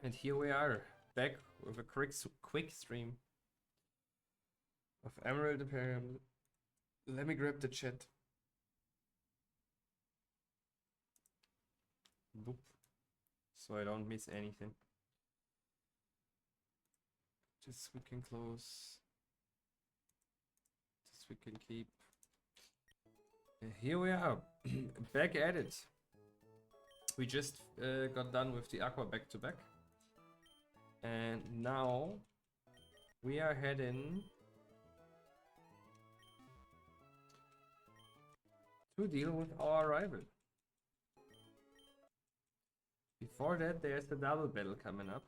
And here we are, back with a quick stream of Emerald Imperium. Let me grab the chat. Boop. So I don't miss anything. This we can close. This we can keep. And here we are, back at it. We just got done with the Aqua back to back. And now we are heading to deal with our rival. Before that, there's the double battle coming up.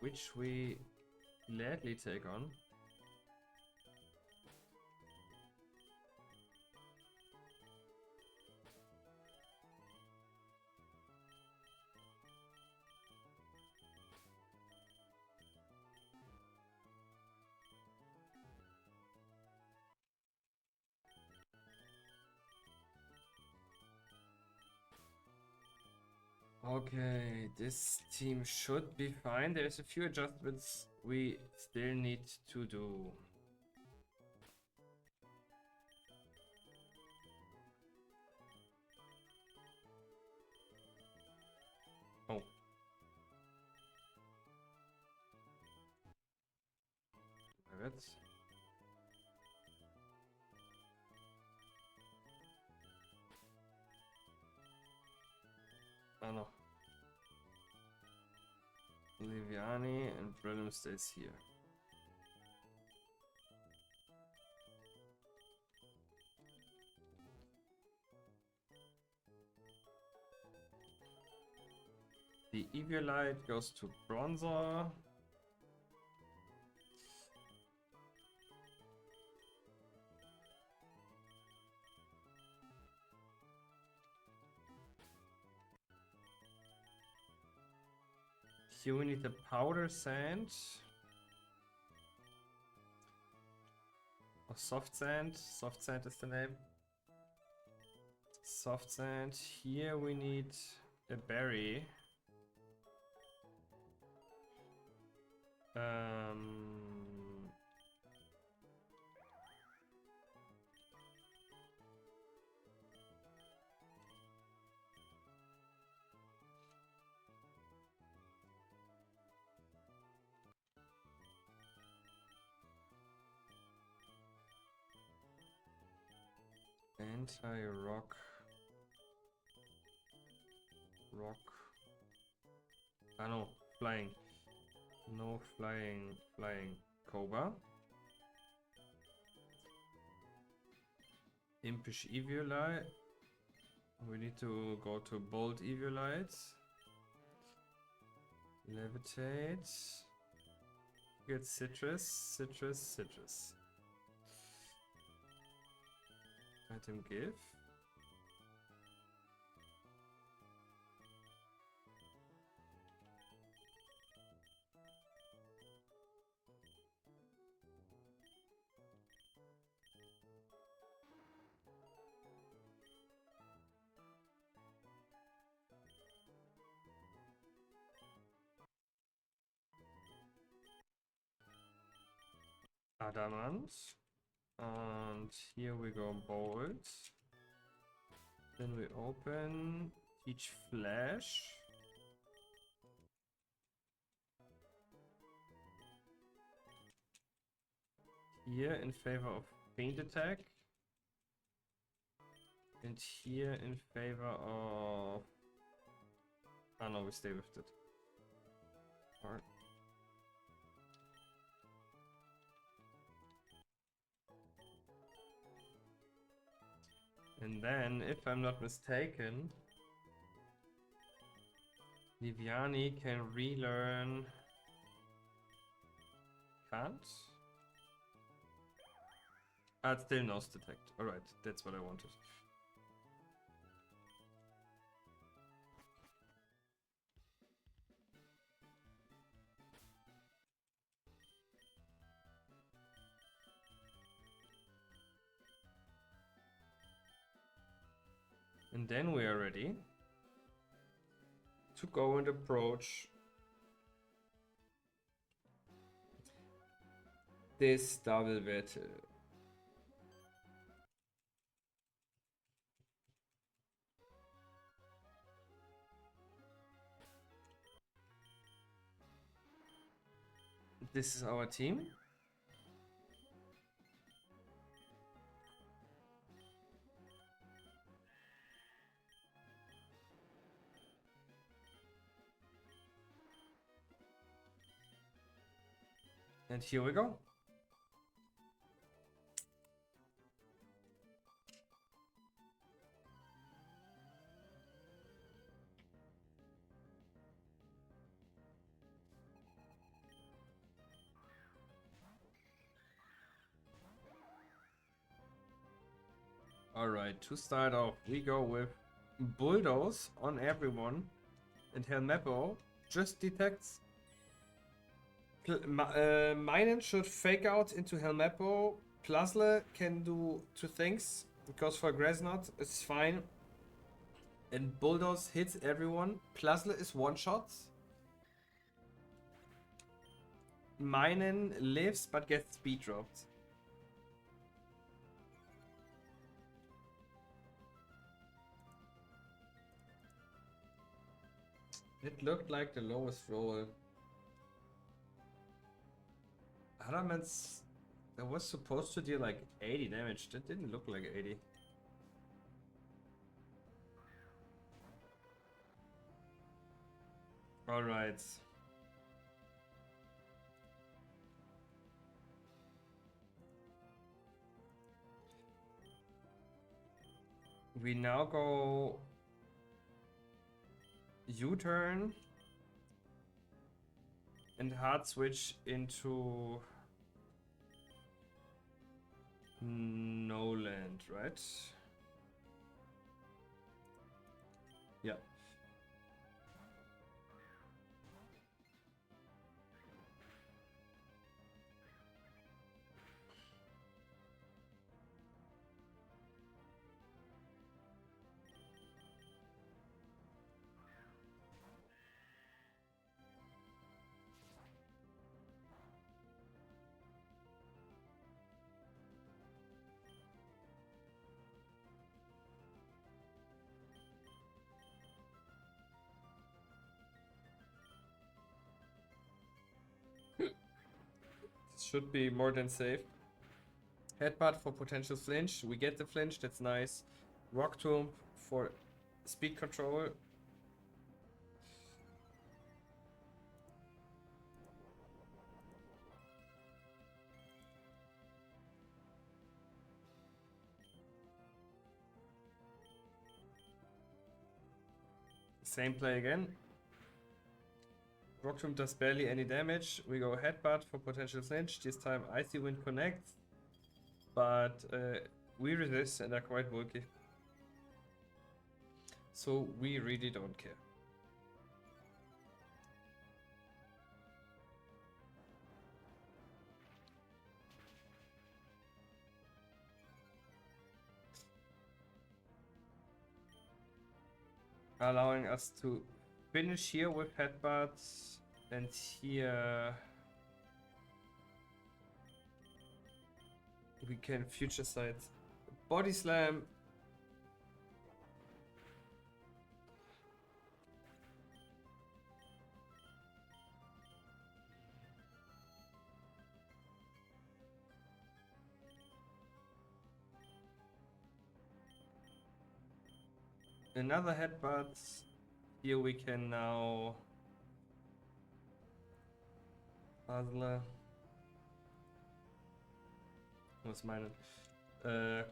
Which we gladly take on. Okay, this team should be fine. There's a few adjustments we still need to do. Oh. My bad. Oh no. Liviani and Brenham stays here. The Eviolite goes to Bronzer. Here we need the powder sand. Or soft sand. Soft sand is the name. Soft sand. Here we need a berry. Anti-rock. Rock. Ah no, flying. No flying Cobra. Impish Eviolite. We need to go to Bold Eviolite. Levitate. Get citrus. Item give. Adamant. And here we go bold. Then we open, teach flash. Here in favor of paint attack. And here in favor of... Ah no, we stay with it. Alright. And then, if I'm not mistaken, Liviani can relearn... Can't? Ah, it still knows detect. Alright, that's what I wanted. And then we are ready to go and approach this double battle. This is our team. And here we go. Alright, to start off, we go with Bulldoze on everyone. And Helmeppo just detects. Minen should fake out into Helmeppo. Plasle can do two things. It goes for Graznot, it's fine. And Bulldoze hits everyone. Plasle is one shot. Minen lives but gets speed dropped. It looked like the lowest roll. Adamant's that was supposed to deal like 80 damage. That didn't look like 80. Alright. We now go U-turn and hard switch into no land, right? Yeah. Should be more than safe. Headbutt for potential flinch. We get the flinch, that's nice. Rock Tomb for speed control. Same play again. Rock Tomb does barely any damage. We go Headbutt for potential flinch. This time Icy Wind connects. But we resist and are quite bulky. So we really don't care. Allowing us to finish here with Headbutts and here we can future sight Body Slam. Another Headbutt. Here we can now Puzzler. What's mine?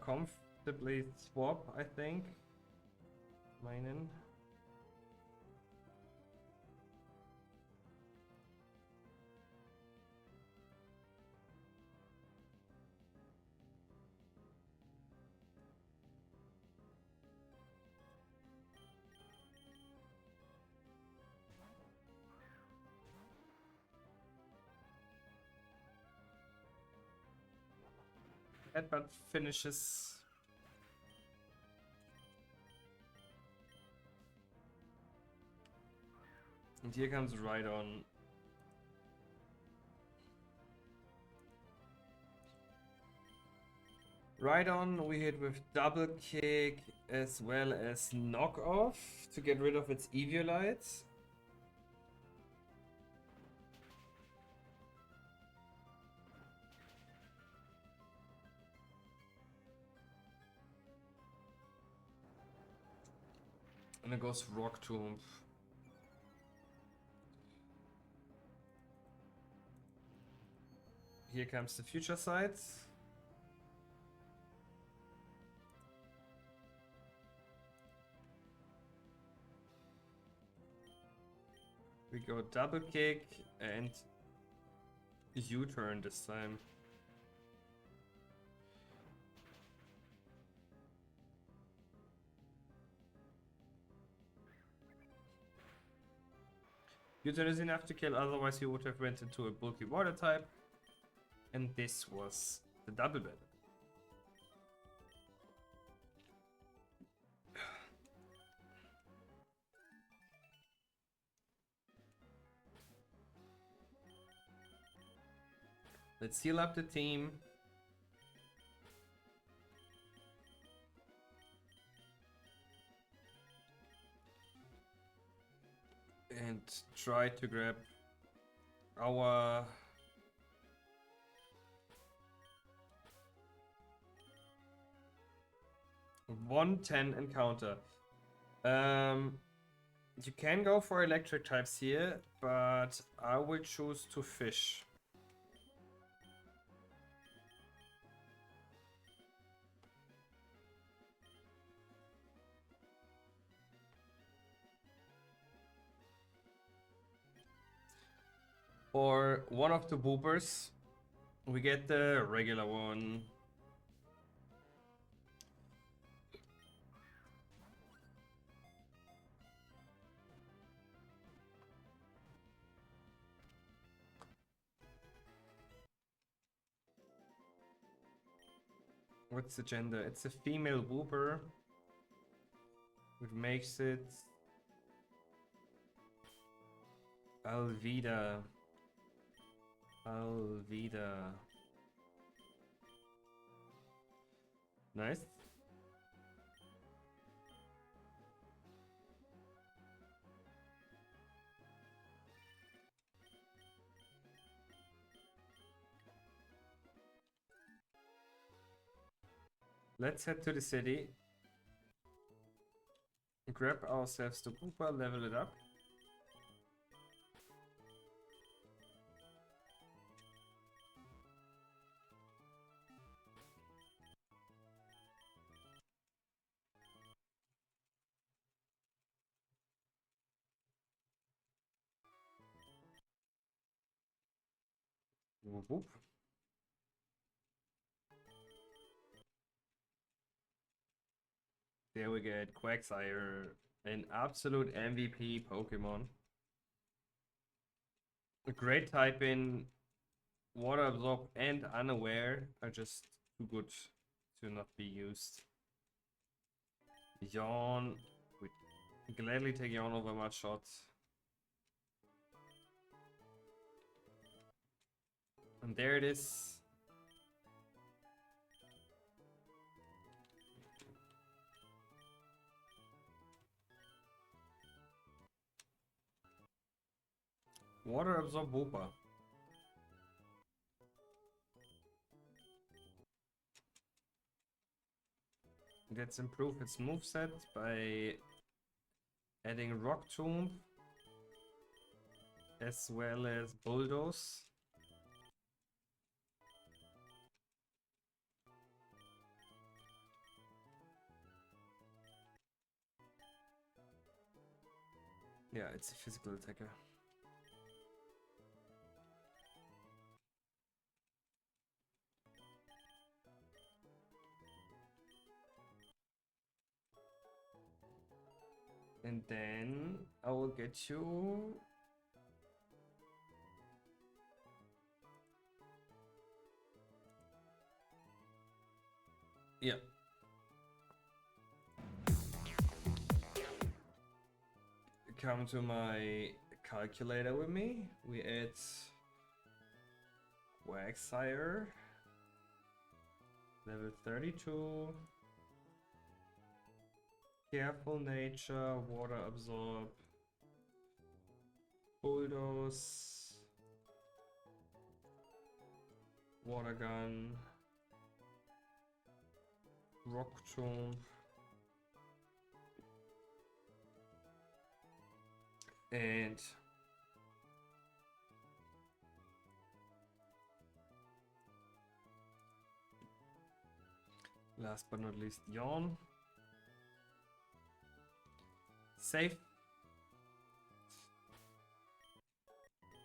Comfortably swap, I think. Minen. Headbutt finishes. And here comes right on. Right on, we hit with double kick as well as knock off to get rid of its Eviolite. And it goes Rock Tomb. Here comes the future sight. We go double kick and U-turn this time. U-turn is enough to kill, otherwise he would have went into a bulky water type. And this was the double battle. Let's heal up the team. And try to grab our 110 encounter. You can go for electric types here, but I will choose to fish. For one of the boopers, we get the regular one. What's the gender? It's a female booper, which makes it Alvida. Alvida. Nice. Let's head to the city. Grab ourselves the booper, level it up. Whoop, whoop. There we get Quagsire, an absolute MVP Pokemon. A great type in Water Absorb and Unaware are just too good to not be used. Yawn. We gladly take Yawn over Mudshot. And there it is. Water Absorb Wooper. Let's improve its moveset by adding Rock Tomb as well as Bulldoze. Yeah, it's a physical attacker. And then I will get you. Yeah. Come to my calculator with me. We add Quagsire, level 32. Careful nature, water absorb, bulldoze, water gun, rock tomb, and last but not least, yawn. Save.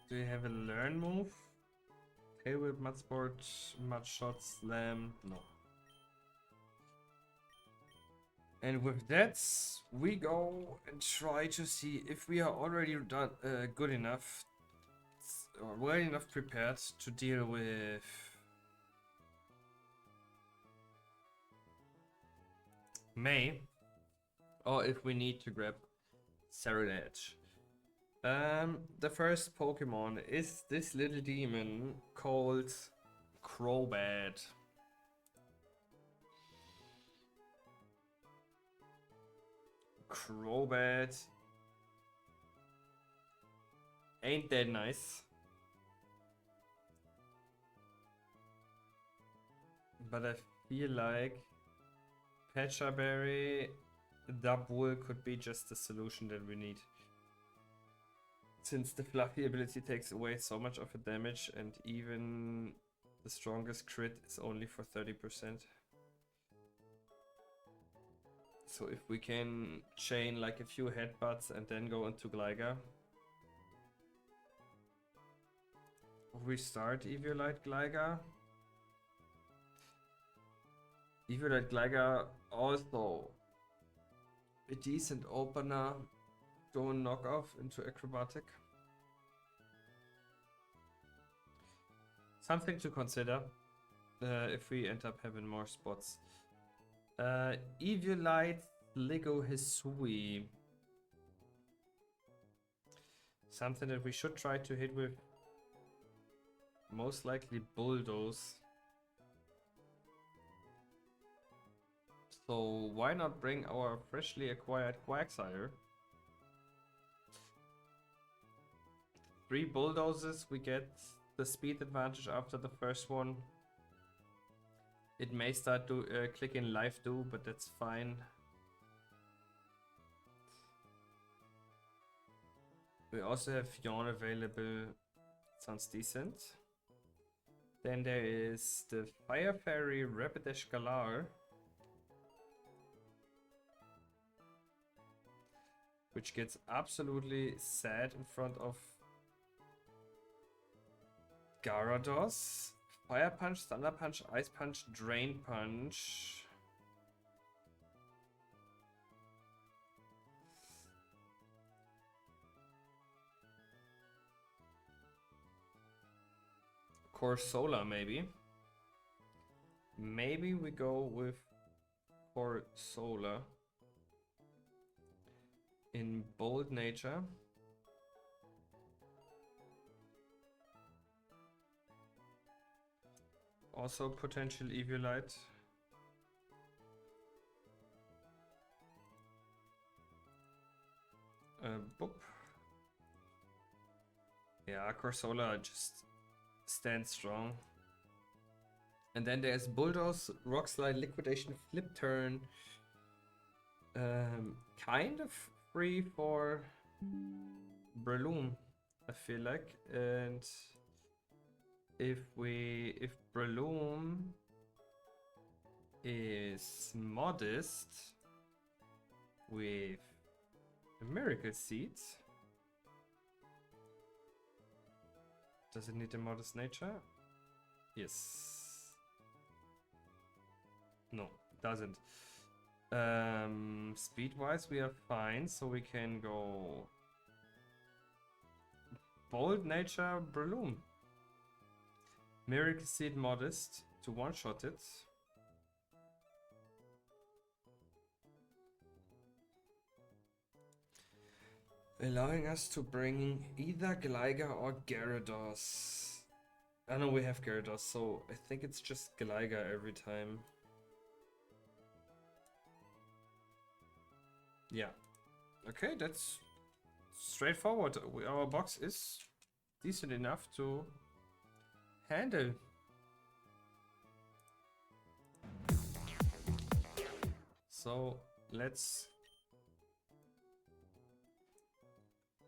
Do you have a learn move? Tail whip, mud sport, mud shot, slam. No. And with that, we go and try to see if we are already done good enough or well enough prepared to deal with May, or if we need to grab Edge. The first Pokemon is this little demon called Crobat. Crobat ain't that nice, but I feel like Pechaberry Double could be just the solution that we need. Since the Fluffy ability takes away so much of the damage and even the strongest crit is only for 30%. So if we can chain like a few headbutts and then go into Gligar. We start Eviolite Gligar. Eviolite Gligar also a decent opener. Don't knock off into Acrobatic. Something to consider if we end up having more spots. Eviolite Lego Hisui. Something that we should try to hit with. Most likely Bulldoze. So why not bring our freshly acquired Quagsire? 3 Bulldozes, we get the speed advantage after the first one. It may start to click in life too, but that's fine. We also have Yawn available. Sounds decent. Then there is the Fire Fairy Rapidash Galar, which gets absolutely sad in front of Gyarados. Fire Punch, Thunder Punch, Ice Punch, Drain Punch. Corsola maybe. Maybe we go with Corsola in Bold Nature. Also potential Eviolite. Boop. Yeah, Corsola just stands strong. And then there's Bulldoze, Rock Slide, Liquidation, Flip Turn. Kind of free for Breloom, I feel like. And if Breloom is modest with Miracle Seeds. Does it need a modest nature? Yes. No, it doesn't. Speed-wise, we are fine, so we can go Bold Nature, Breloom. Miracle Seed modest to one-shot it. allowing us to bring either Gligar or Gyarados. I know we have Gyarados, so I think it's just Gligar every time. Yeah. Okay, that's straightforward. Our box is decent enough to handle. So let's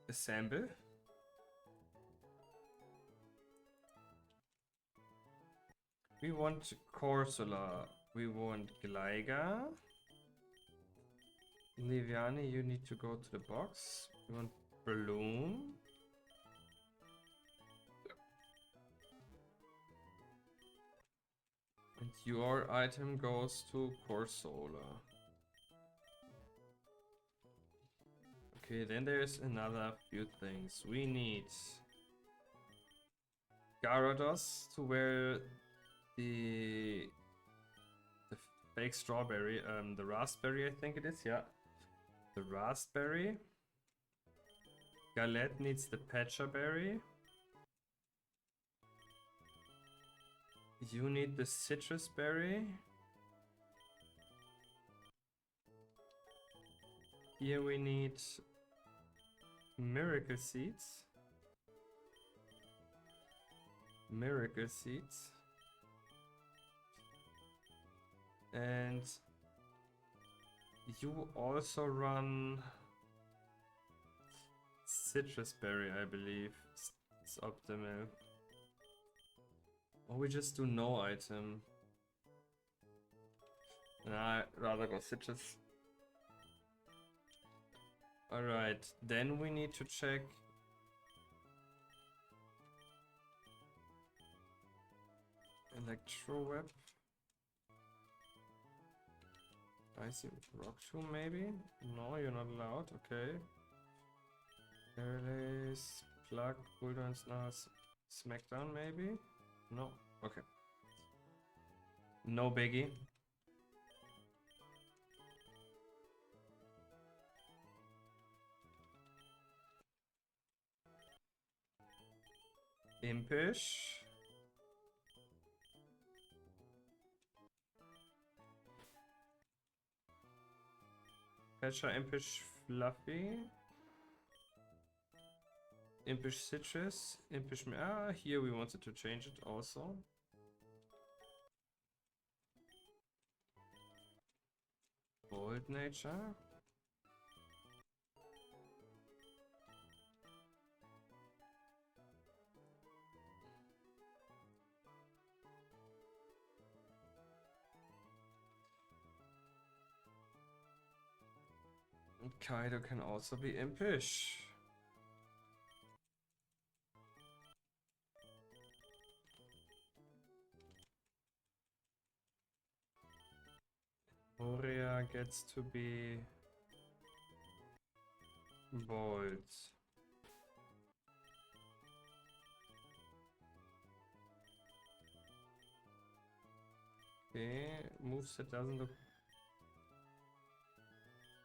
assemble. We want Corsola. We want Gligar. Liviani, you need to go to the box. We want Balloon. And your item goes to Corsola. Okay, then there's another few things. We need Gyarados to wear the fake strawberry, the raspberry I think it is, yeah. The raspberry. Galette needs the Pecha berry. You need the citrus berry. Here we need miracle seeds. Miracle seeds. And you also run citrus berry, I believe. It's optimal. Or we just do no item. Nah, I'd rather go citrus. Alright, then we need to check Electro Web. Icy Rock Tomb maybe? No, you're not allowed, okay. Airlace, Plug, Bulldons, now Smackdown maybe? No, okay. No biggie. Impish. Pecha, Impish, Fluffy. Impish Citrus. Impish... here we wanted to change it also. Bold Nature. And Kaido can also be impish. Moria gets to be bold. Okay, moveset doesn't look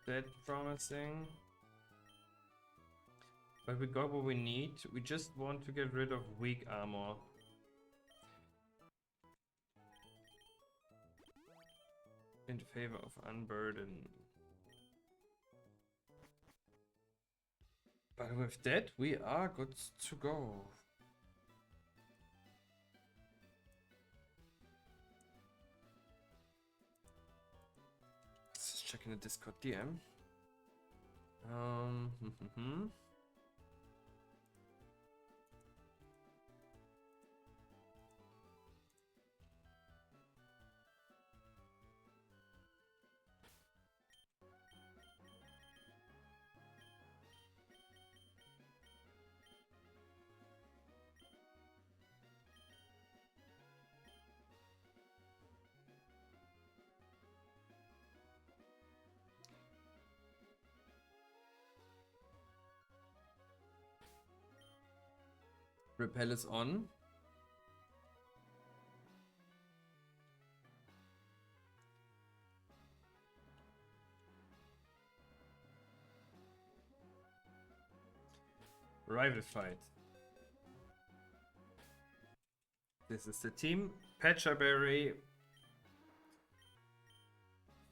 that promising. But we got what we need. We just want to get rid of weak armor. In favor of Unburden. But with that, we are good to go. Let's just check in the Discord DM. Repel is on. Rival fight. This is the team. Patcherberry,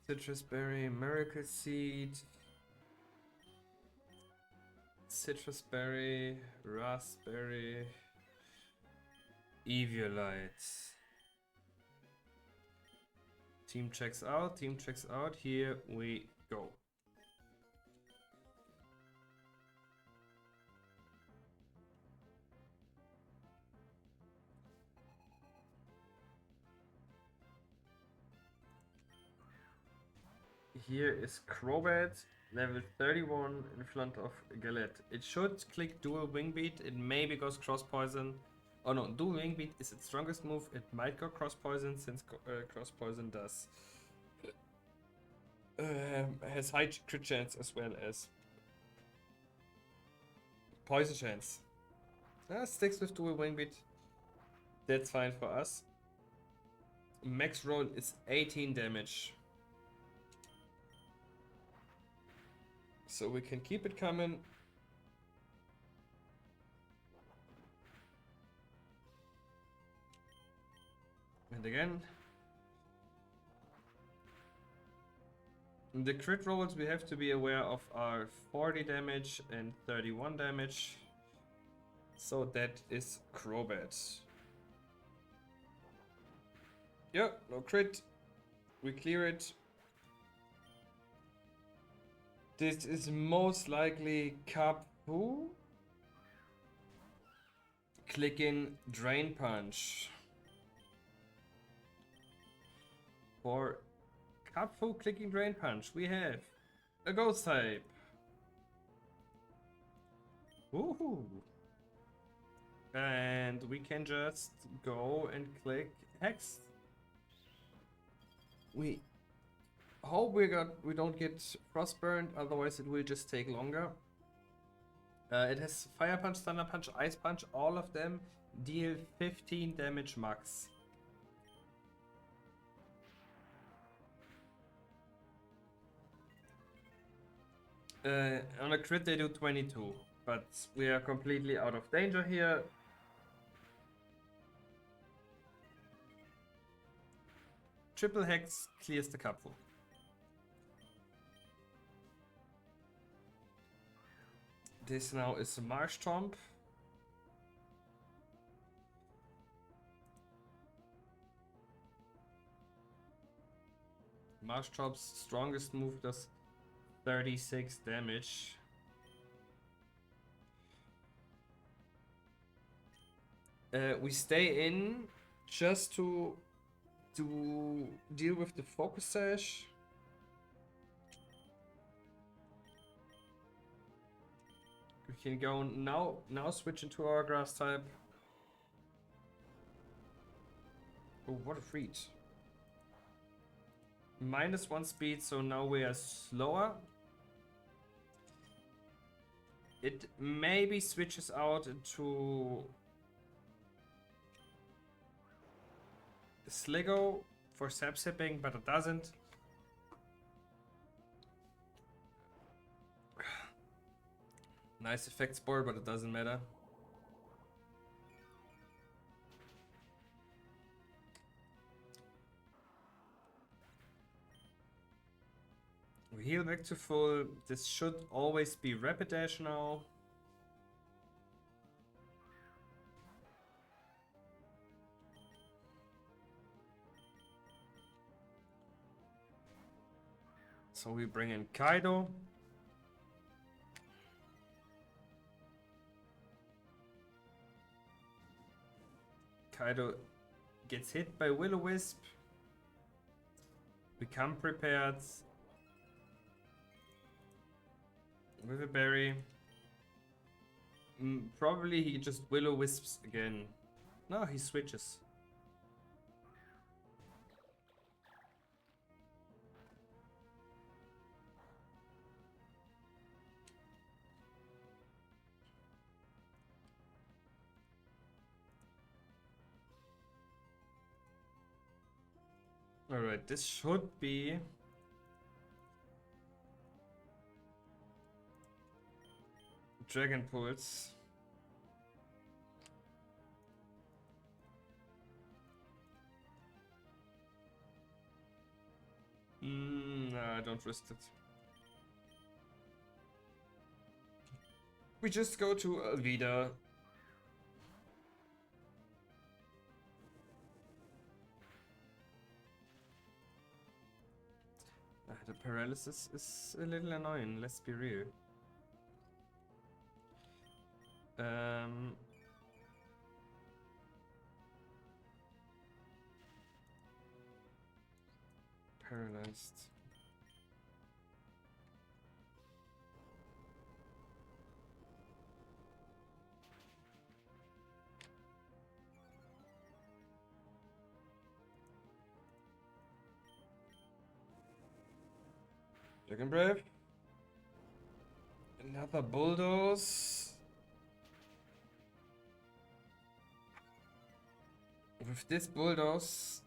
Citrus Berry, Miracle Seed, Citrus Berry, Raspberry, Eviolite. Team checks out, team checks out. Here we go. Here is Crobat, level 31 in front of Galette. It should click dual wing beat. It maybe goes cross poison. Oh no, dual wing beat is its strongest move. It might go cross poison since cross poison does has high crit chance as well as poison chance. Sticks with dual wing beat. That's fine for us. Max roll is 18 damage. So we can keep it coming. And again. The crit rolls we have to be aware of are 40 damage and 31 damage. So that is Crobat. Yeah, no crit. We clear it. This is most likely Kapu. Click in Drain Punch. For Kapu clicking Drain Punch, we have a Ghost type. Woohoo! And we can just go and click Hex. We hope we don't get frostburned, otherwise it will just take longer. It has Fire Punch, Thunder Punch, Ice Punch. All of them deal 15 damage max. On a crit they do 22, but we are completely out of danger here. Triple Hex clears the Kapu. This now is Marsh Tomb. Marsh Tomb's strongest move does 36 damage. We stay in just to deal with the Focus Sash. We can go now switch into our grass type. Oh, what a treat. -1 speed, so now we are slower. It maybe switches out into Sligo for sap sipping, but it doesn't. Nice effects board, but it doesn't matter. We heal back to full. This should always be Rapidash now. So we bring in Kaido. Kaido gets hit by Will-O-Wisp. Become prepared. With a berry. Probably he just Will-O-Wisps again. No, he switches. Alright, this should be Dragon Pulse. Nah, I don't risk it. We just go to Alvida. The paralysis is a little annoying, let's be real. Paralyzed. Dragon Brave. Another bulldoze. With this bulldoze,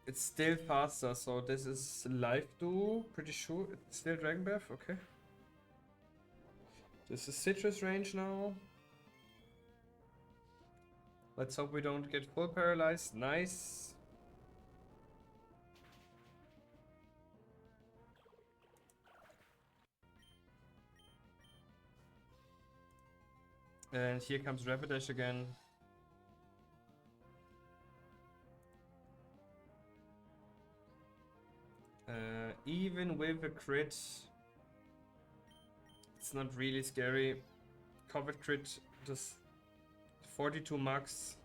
it's still faster, so this is life duo, pretty sure. It's still Dragon Breath, okay. This is citrus range now. Let's hope we don't get full paralyzed. Nice. And here comes Rapidash again. Even with a crit, it's not really scary. Covered crit, just 42 max.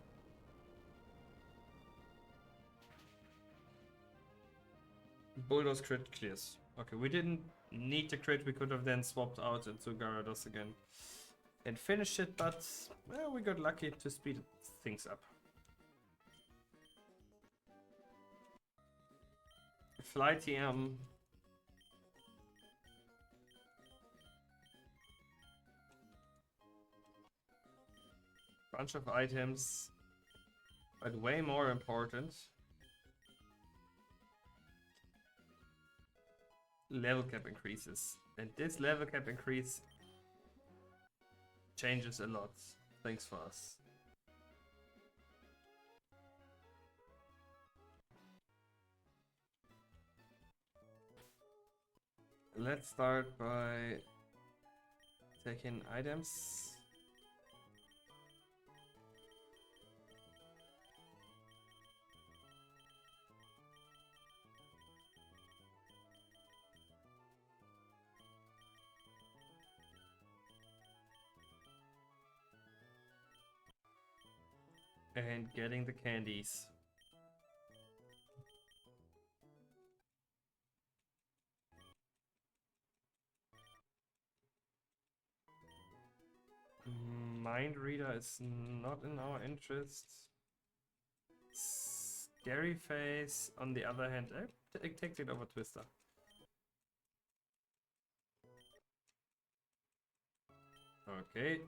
Bulldoze crit clears. Okay, we didn't need the crit. We could have then swapped out into Gyarados again and finished it, but well, we got lucky to speed things up. Fly TM. Bunch of items, but way more important, level cap increases. And this level cap increase changes a lot. Thanks for us. Let's start by taking items. And getting the candies. Mind Reader is not in our interest. Scary Face, on the other hand, I take it over Twister. Okay.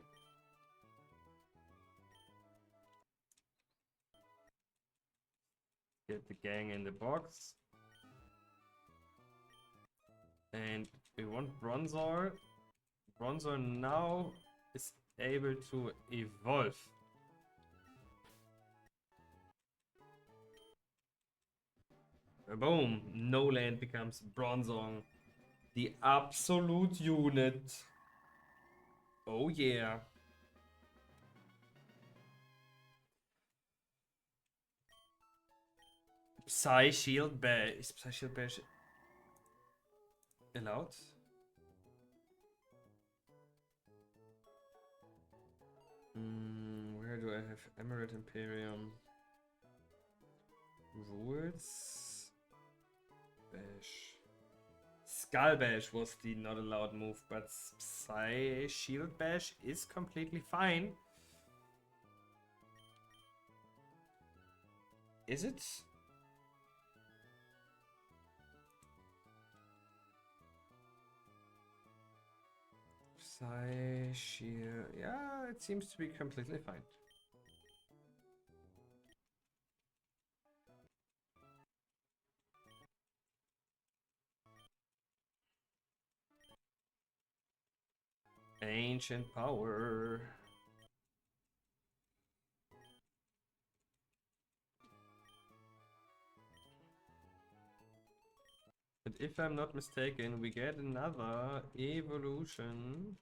Get the gang in the box. And we want Bronzor. Bronzor now is able to evolve. Boom! No land becomes Bronzor. The absolute unit. Oh yeah. Psy Shield Bash. Is Psy Shield Bash allowed? Where do I have Emerald Imperium? Rules? Bash. Skull Bash was the not allowed move, but Psy Shield Bash is completely fine. Is it? Psy Shield. Yeah, it seems to be completely fine. Ancient Power. if I'm not mistaken, we get another evolution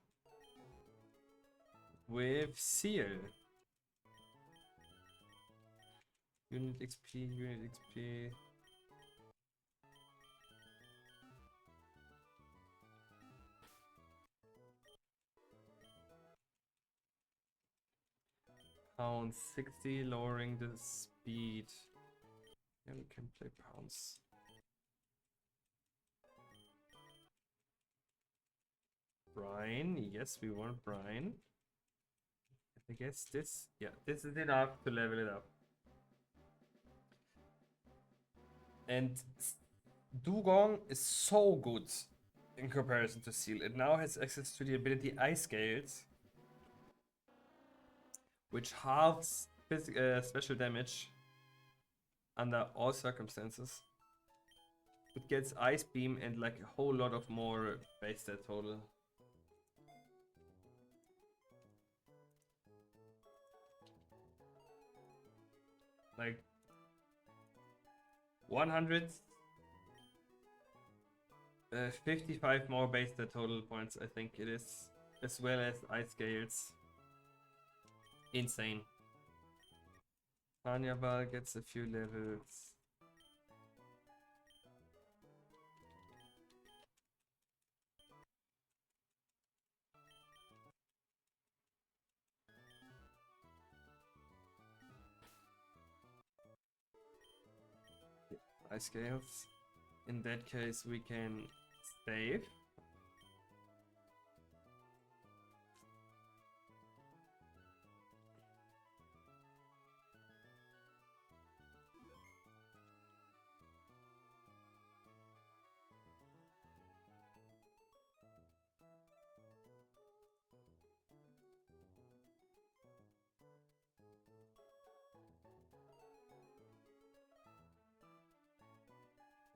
with Seal. Unit XP, unit XP. Pound 60, lowering the speed. Yeah, we can play pounds. Brine, yes, we want Brine. I guess this, yeah, this is enough to level it up. And Dugong is so good in comparison to Seal. It now has access to the ability Ice Scales, which halves special damage under all circumstances. It gets Ice Beam and like a whole lot of more base stat total. Like 155 more base stat total points, I think it is, as well as Ice Scales. Insane. Carnival gets a few levels. Ice Scales. In that case, we can save.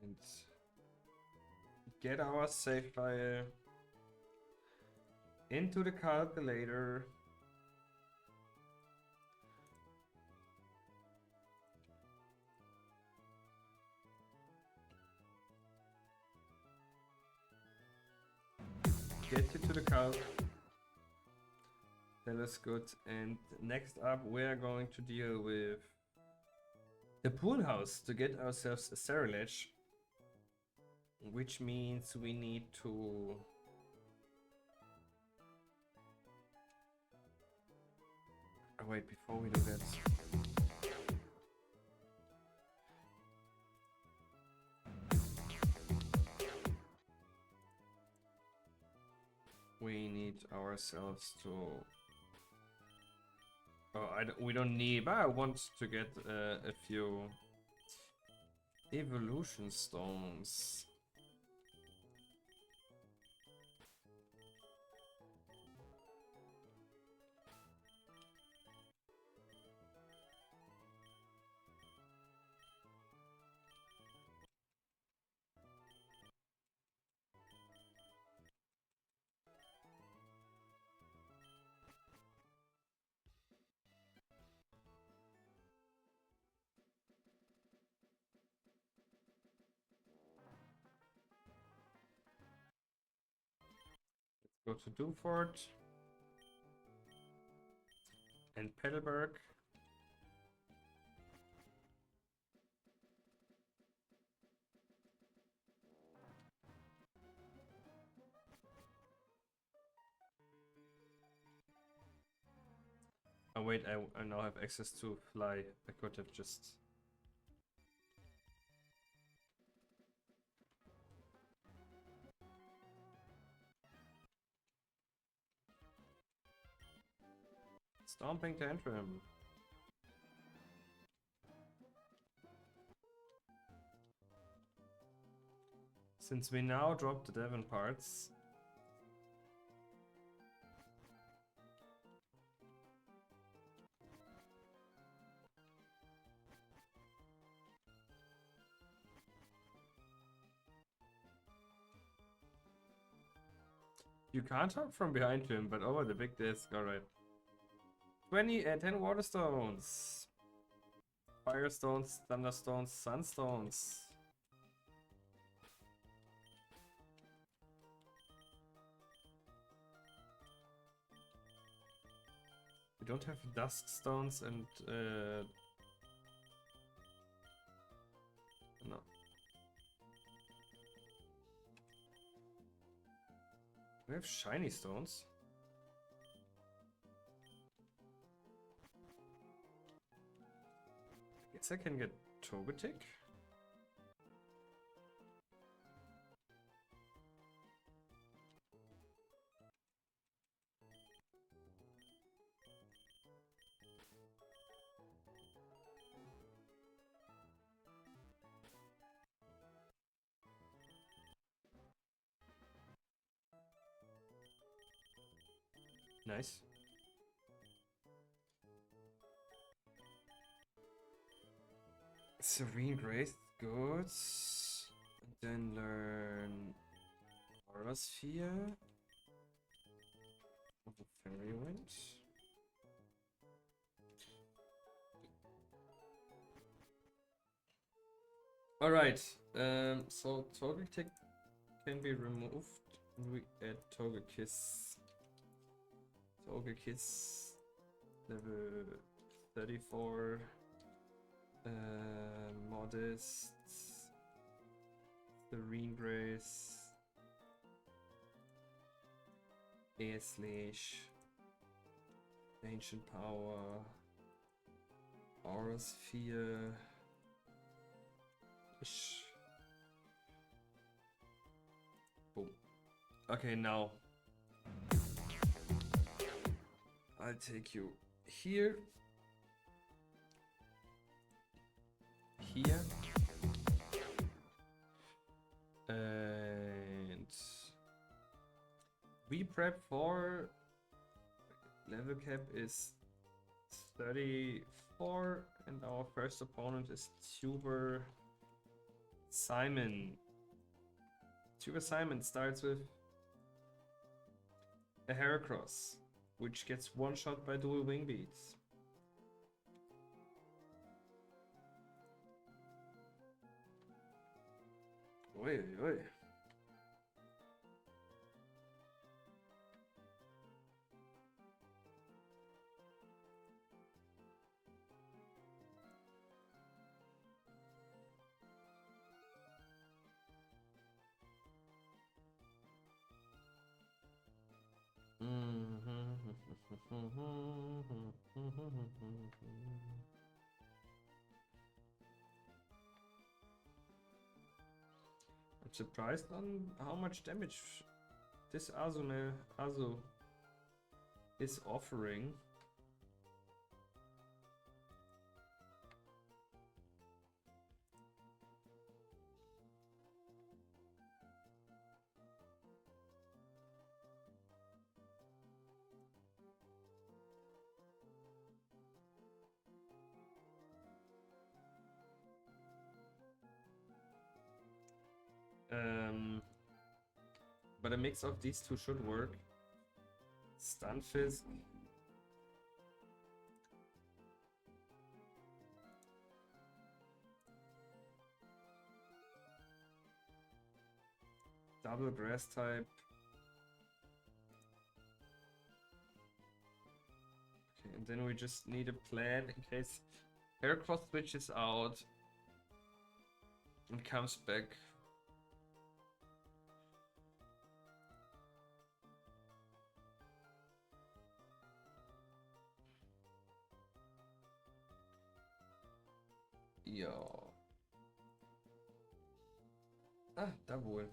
And get our save file into the calculator. Get you to the calc. That is good. And next up, we're going to deal with the Poolhouse to get ourselves a Cerulege, which means we need to wait, before we do that, we need ourselves to we don't need, but I want to get a few evolution stones. Go to Doomfort and Petalburg. Oh wait, I now have access to fly. I could have just... Stomping Tantrum. Since we now dropped the Devon parts, you can't hop from behind him, but over the big disc, alright. 10 water stones, fire stones, thunder stones, sunstones. don't have dusk stones and no. We have shiny stones. Guess I can get Togetic. Nice. Serene Grace, good. And then learn Aura Sphere. Of the Fairy Wind. Alright, so Togetic can be removed. We add Togekiss. Togekiss level 34. Modest. Serene Grace. Air Slash. Ancient Power. Aura Sphere. Boom. Okay, now I'll take you here, here, and we prep for level cap is 34, and our first opponent is Tuber Simon. Tuber Simon starts with a Heracross, which gets one shot by dual wing beats. Oi, oi. I'm surprised on how much damage this Azu is offering. But a mix of these two should work. Stunfisk. Double grass type. Okay, and then we just need a plan in case Heracross switches out and comes back. Ja. Ah, da wohl.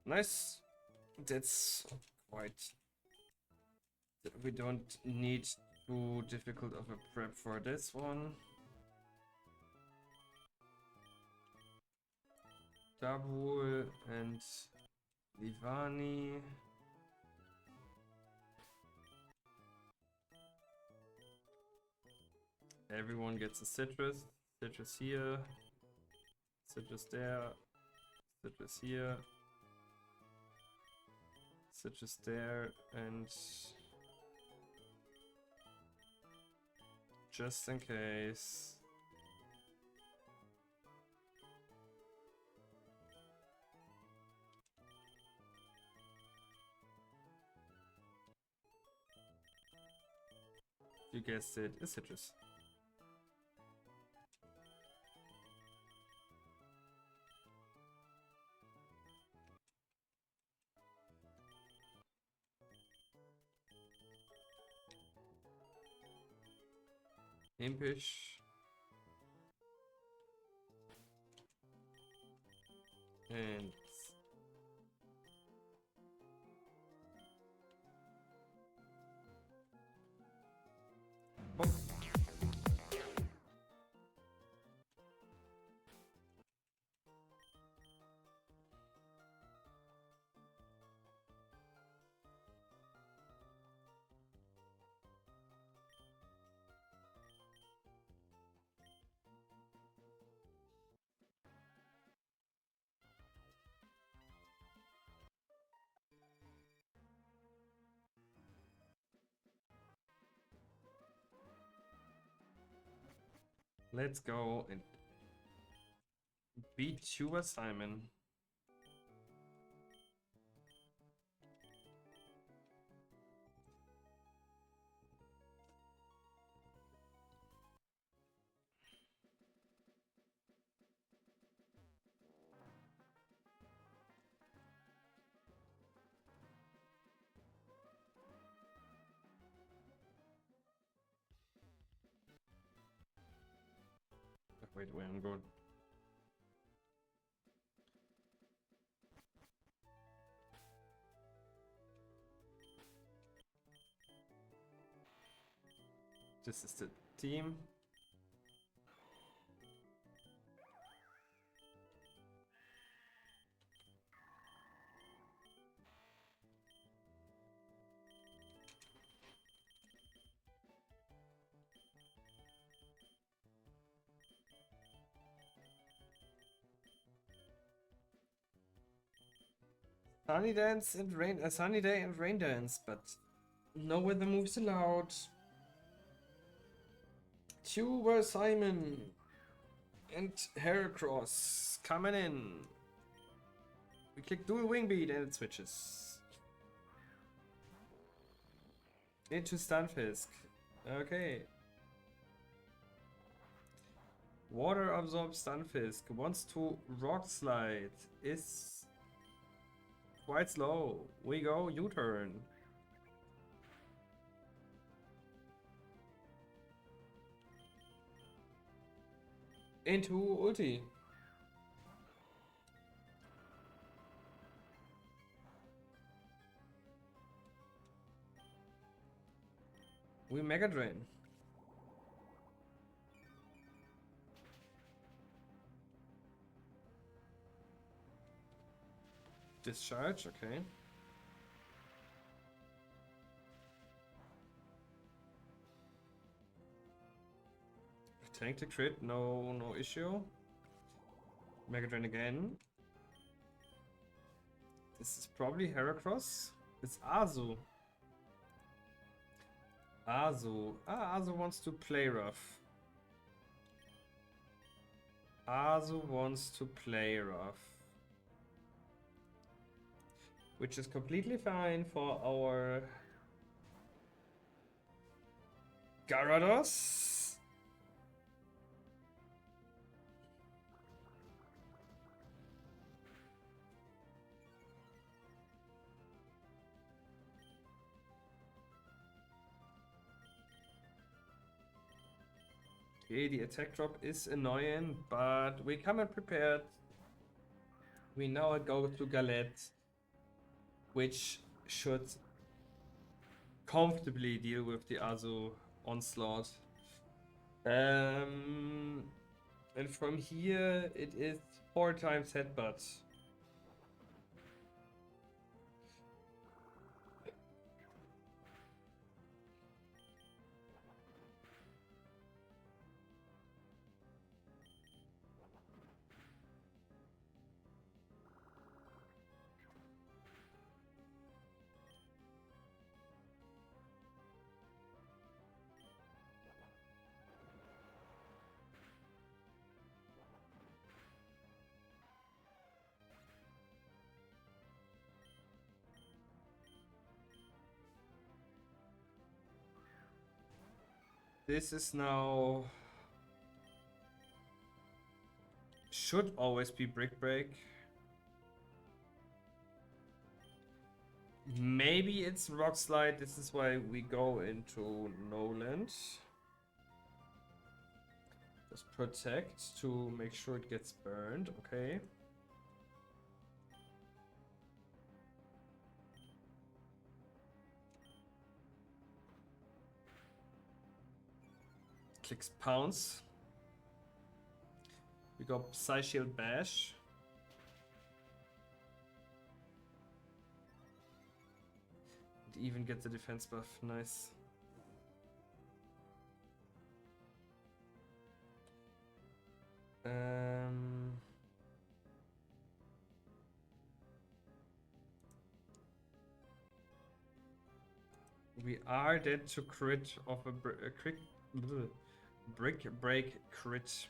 Nice. That's quite... We don't need too difficult of a prep for this one. Dabul and Livani. Everyone gets a citrus. Citrus here. Citrus there. Citrus here. Citrus there. And just in case. You guessed it, is citrus. Impish. And oh. Let's go and beat Tuba Simon. Wait, where I'm going. This is the team. Sunny dance and rain, a sunny day and rain dance, but no weather moves allowed. Tuba Simon and Heracross coming in. We click dual wing beat and it switches. Into Stunfisk. Okay. Water absorbs Stunfisk. Wants to rock slide. Is quite slow. We go U-turn. Into ulti. We Mega Drain. Discharge, okay. Tank the crit, no issue. Mega Drain again. This is probably Heracross. It's Azu. Azu. Ah, Azu wants to play rough. Azu wants to play rough. Which is completely fine for our Gyarados. Okay, the attack drop is annoying, but we come in prepared. We now go to Galette, which should comfortably deal with the Azu onslaught. And from here it is 4 times headbutt. This is now... Should always be Brick Break. Maybe it's Rock Slide. This is why we go into Noland. Just protect to make sure it gets burned. Okay. Clicks Pounce. We go Psy Shield Bash. It even gets the defense buff. Nice. We are dead to crit of a brick break crit.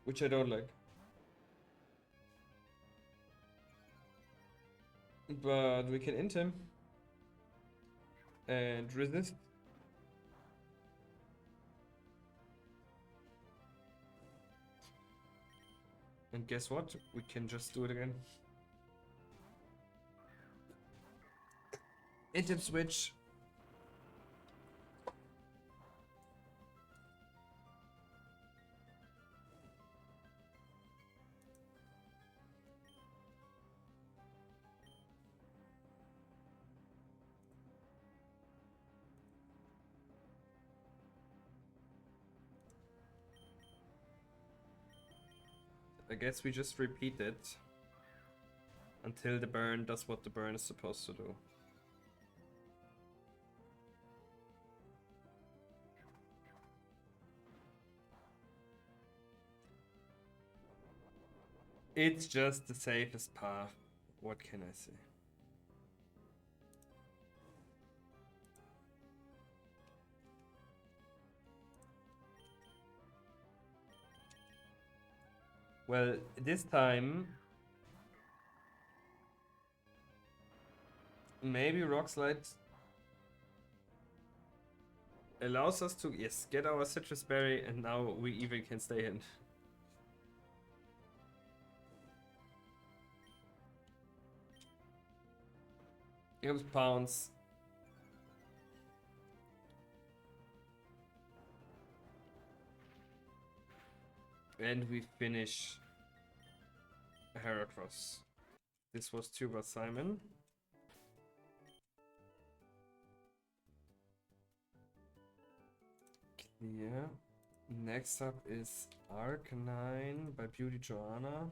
Which I don't like. But we can int him. And resist. And guess what? We can just do it again. Int him switch. I guess we just repeat it until the burn does what the burn is supposed to do. It's just the safest path. What can I say? Well, this time maybe Rock Slide allows us to, yes, get our citrus berry, and now we even can stay in. Here comes Pounce. And we finish Heracross. This was Tuba Simon. Clear. Next up is Arcanine by Beauty Joanna.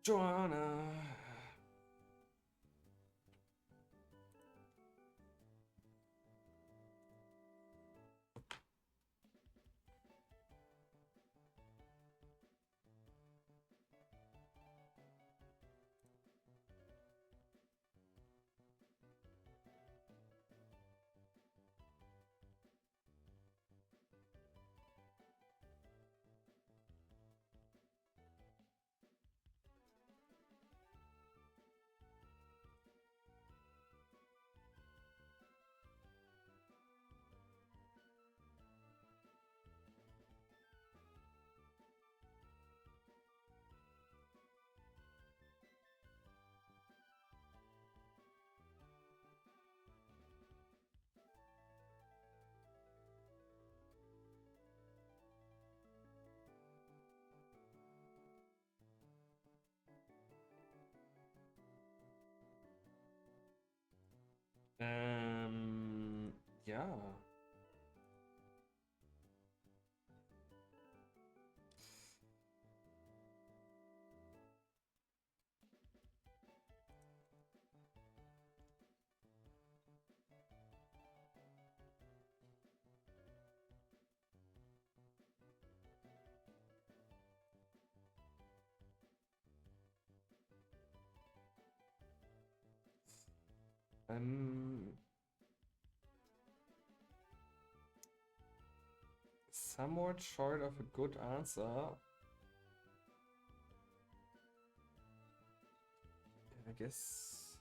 Joanna. Ja. Somewhat short of a good answer. I guess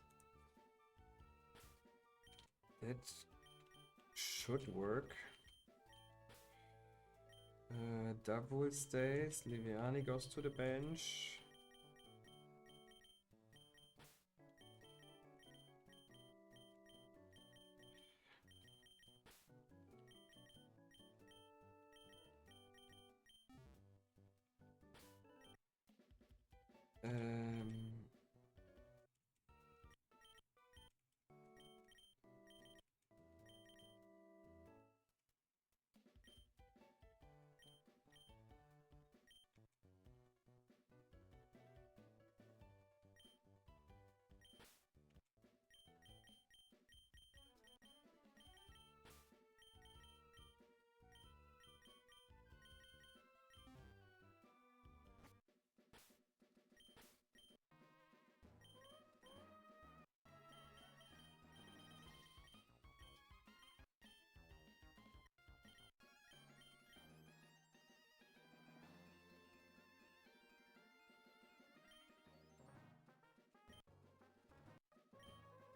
that should work. Davul stays, Liviani goes to the bench.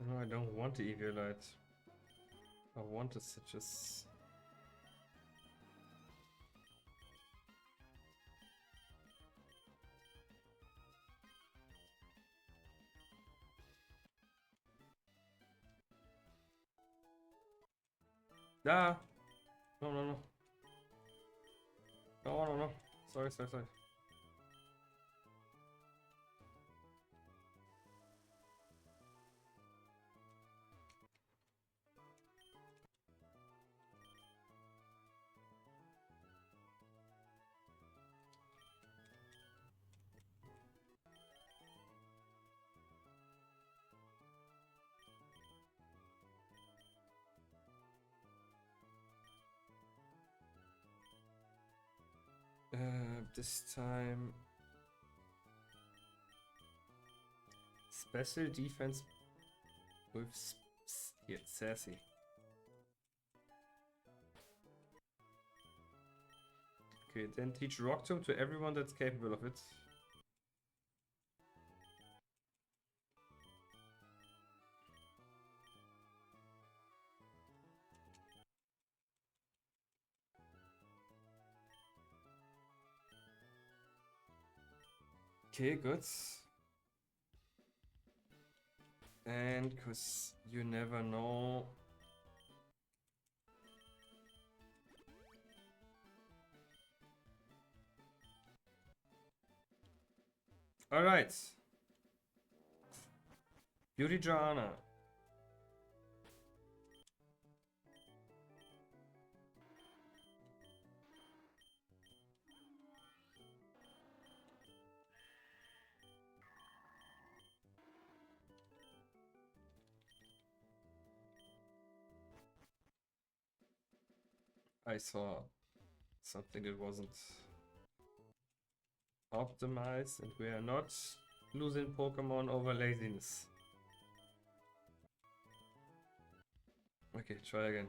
No, I don't want the Eagle-Light. I want the Citrus. Ah! No, no, no. No, no, no. Sorry, sorry, sorry. This time... Special defense with sassy. Okay, then teach Rock Tomb to everyone that's capable of it. Okay, good. And cause you never know. Alright. Beauty Joanna. I saw something that wasn't optimized, and we are not losing Pokemon over laziness. Okay, try again.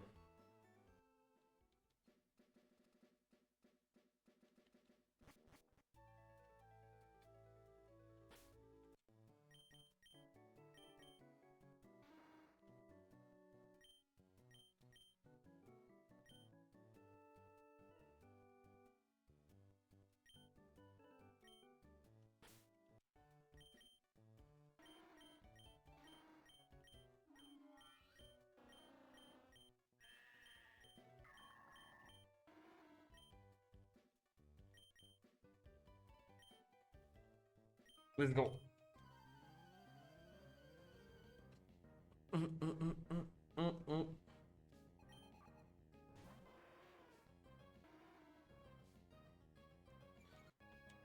Let's go.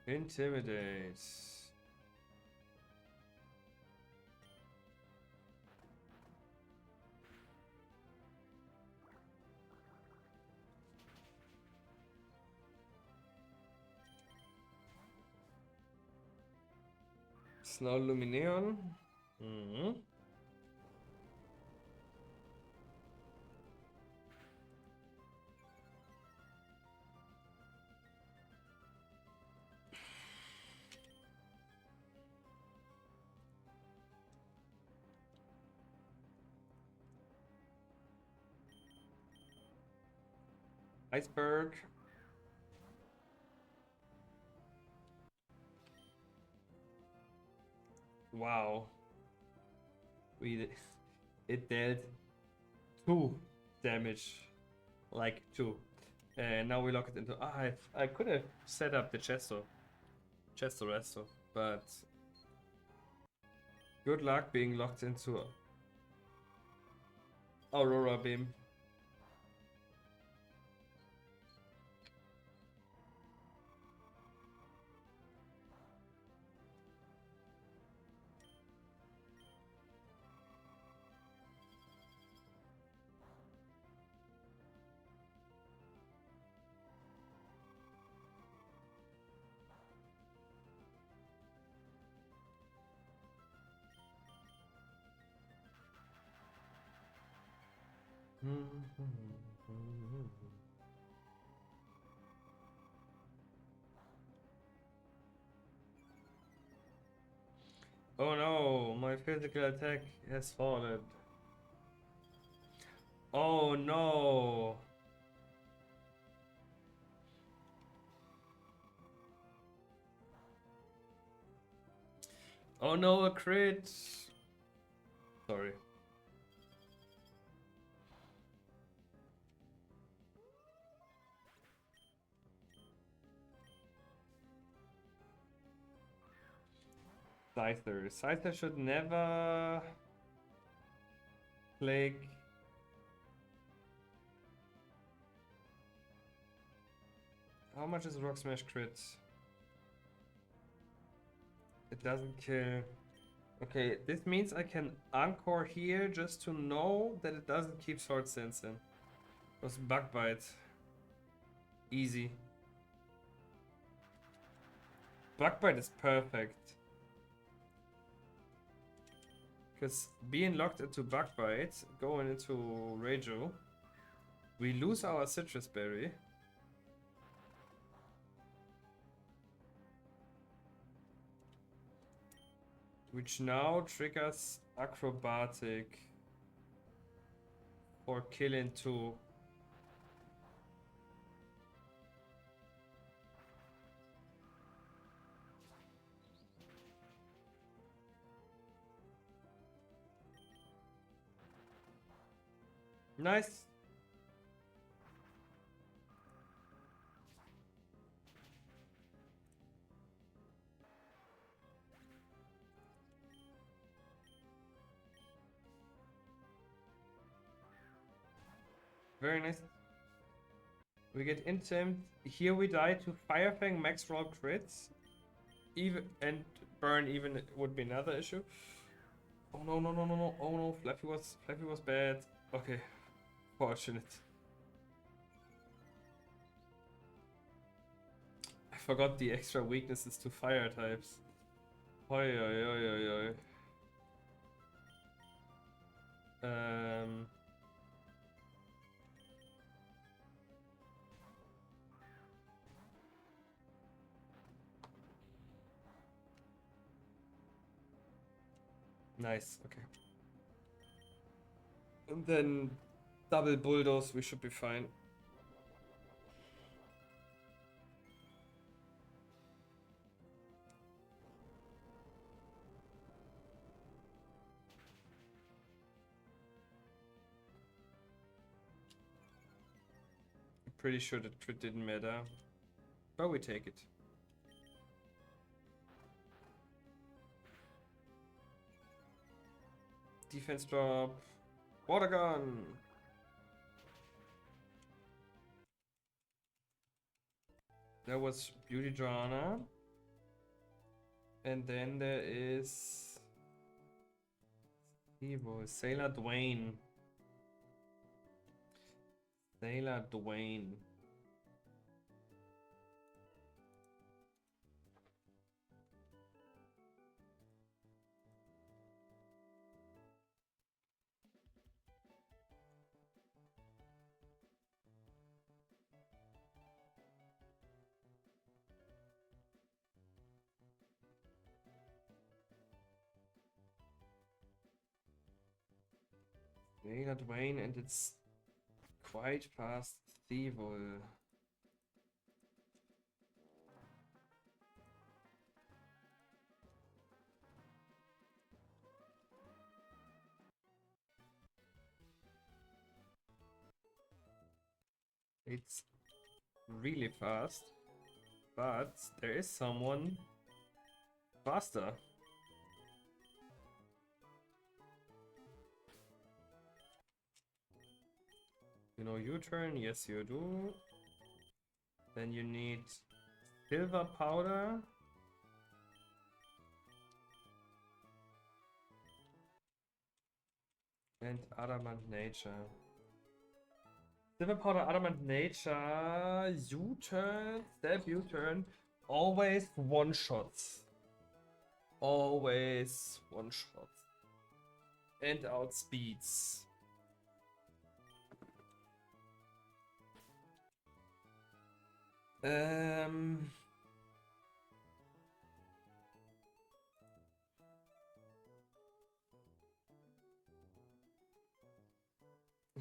Intimidate. Snow Lumineon. Mhm. Iceberg. Wow. It dealt 2 damage. Like 2. And now we lock it into. I could have set up the Chesto Resto, but good luck being locked into Aurora Beam. Oh no, my physical attack has fallen. Oh no. Oh no, a crit. Sorry. Scyther. Scyther should never plague. How much is Rock Smash crit? It doesn't kill. Okay, this means I can Anchor here just to know that it doesn't keep Sword Sense in. Was Bug Bite. Easy. Bug Bite is perfect. Because being locked into Bug Bite, going into Reiju, we lose our Citrus Berry. Which now triggers Acrobatic for killing 2. Nice. Very nice. We get Intim. Here we die to Fire Fang, max roll crits. Even and burn even would be another issue. Oh no no no no no. Oh no, Fluffy was bad. Okay. Fortunate. I forgot the extra weaknesses to fire types. Oi oi oi oi oi. Nice, okay. And then double bulldoze, we should be fine. Pretty sure that crit didn't matter, but we take it. Defense drop. Water gun. That was Beauty Joanna. And then there is Evo, Sailor Dwayne. Sailor Dwayne. Sailor Dwayne, and it's quite past Thievel. It's really fast, but there is someone faster. You know, U-turn, yes you do. Then you need silver powder. And adamant nature. Silver powder, adamant nature, U-turn, stab U-turn, always one shots. Always one shot. And outspeeds.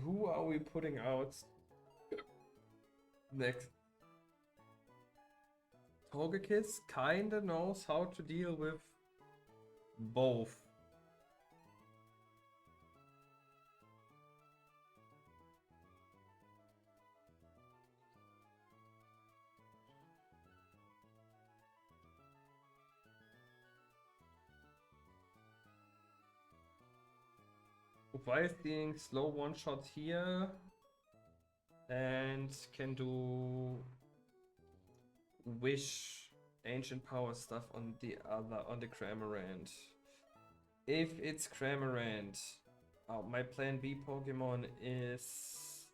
Who are we putting out next? Togekiss kinda knows how to deal with both. While being slow one shot here and can do wish ancient power stuff on the Cramorant. If it's Cramorant, my plan B Pokemon is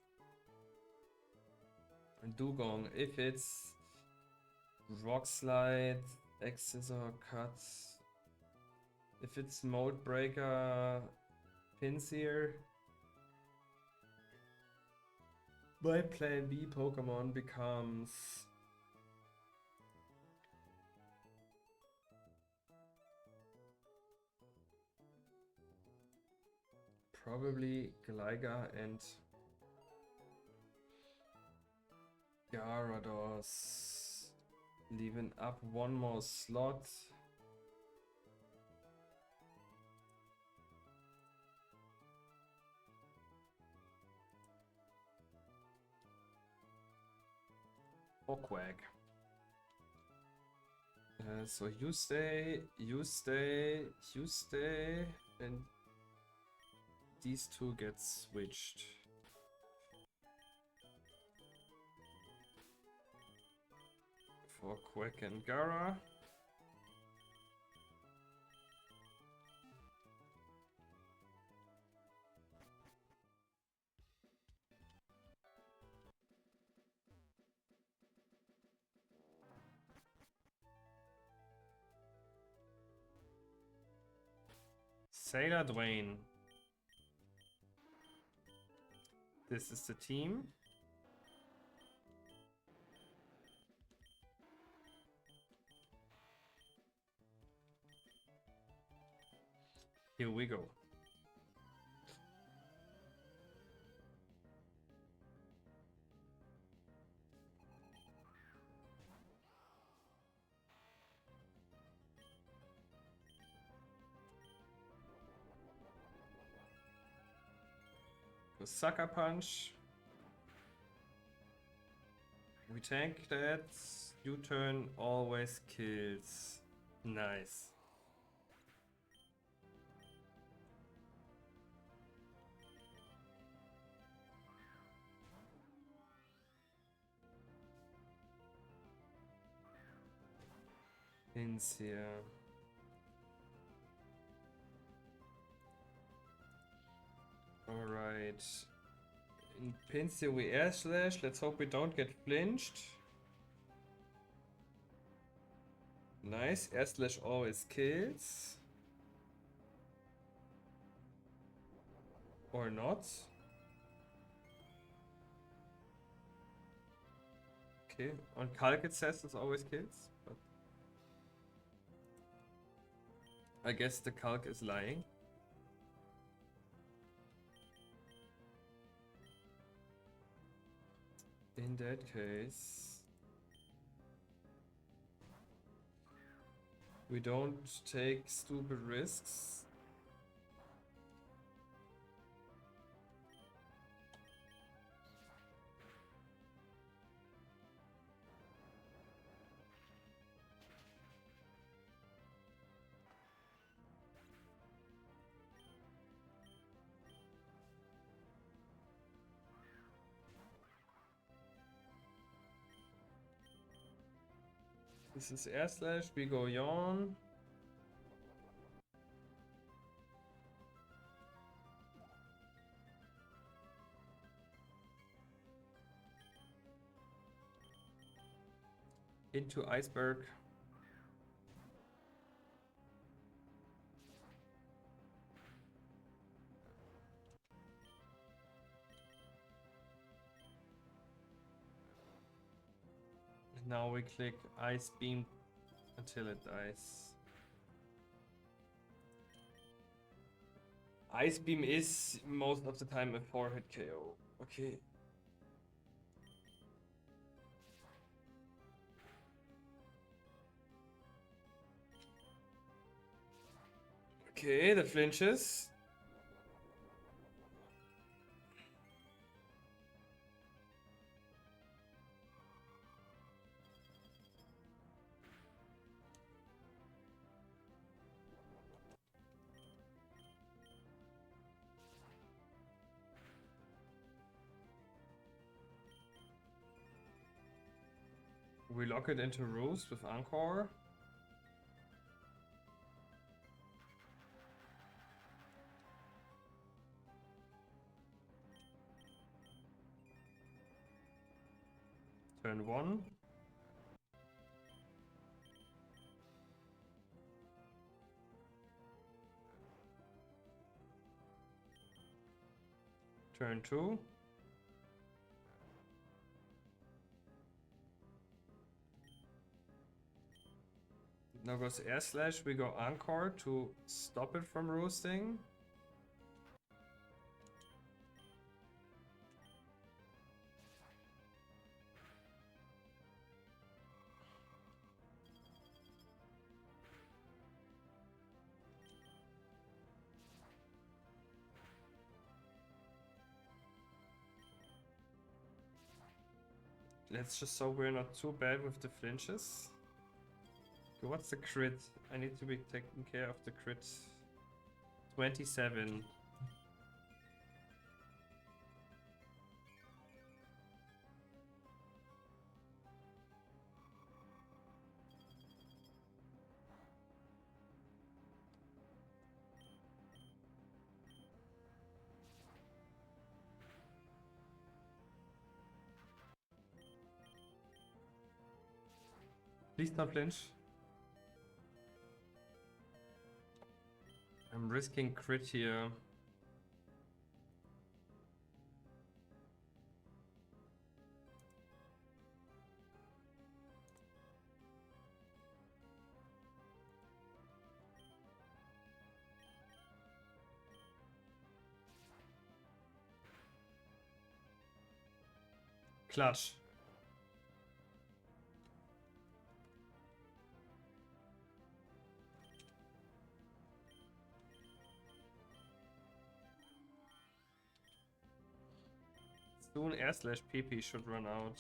Dugong. If it's Rock Slide, X-Scissor, Cut. If it's Mold Breaker, Pinsir. My plan B Pokemon becomes probably Gligar and Gyarados. Leaving up one more slot. Or Quack. So you stay, and these two get switched. For Quack and Gara. Sailor Dwayne. This is the team. Here we go. The Sucker Punch. We tank that. U-turn always kills. Nice. Pinsir. Alright. In Pinsir we air slash. Let's hope we don't get flinched. Nice. Air slash always kills. Or not. Okay. On Kalk it says it always kills. But I guess the Kalk is lying. In that case, we don't take stupid risks. This is air slash, we go yawn. Into iceberg. Now we click Ice Beam until it dies. Ice Beam is most of the time a 4-hit KO. Okay. Okay, the flinches. We lock it into Roost with Encore. Turn 1. Turn 2. Now goes air slash, we go Encore to stop it from roosting. Let's just so we're not too bad with the flinches. Okay, what's the crit? I need to be taking care of the crit. 27. Please don't flinch. I'm risking crit here. Clutch. Soon air slash PP should run out.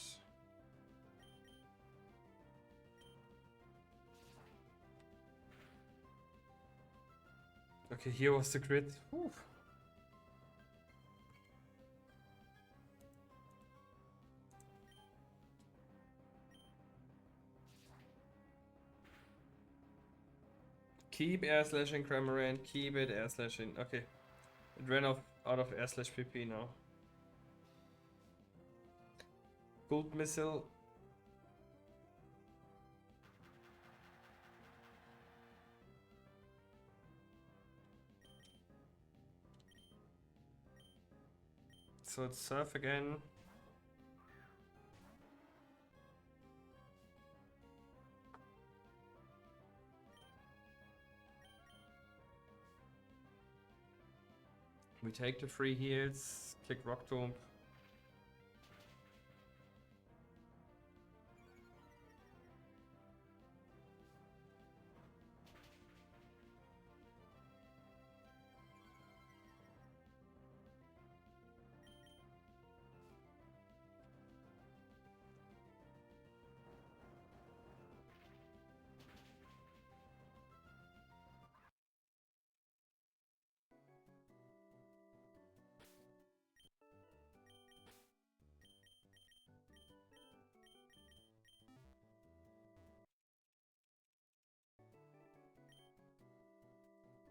Okay, here was the crit. Whew. Keep air slashing Cramorant, keep it air slashing. Okay. It ran off out of r/pp now. Gold missile. So it's surf again. We take the 3 heals, click Rock Tomb.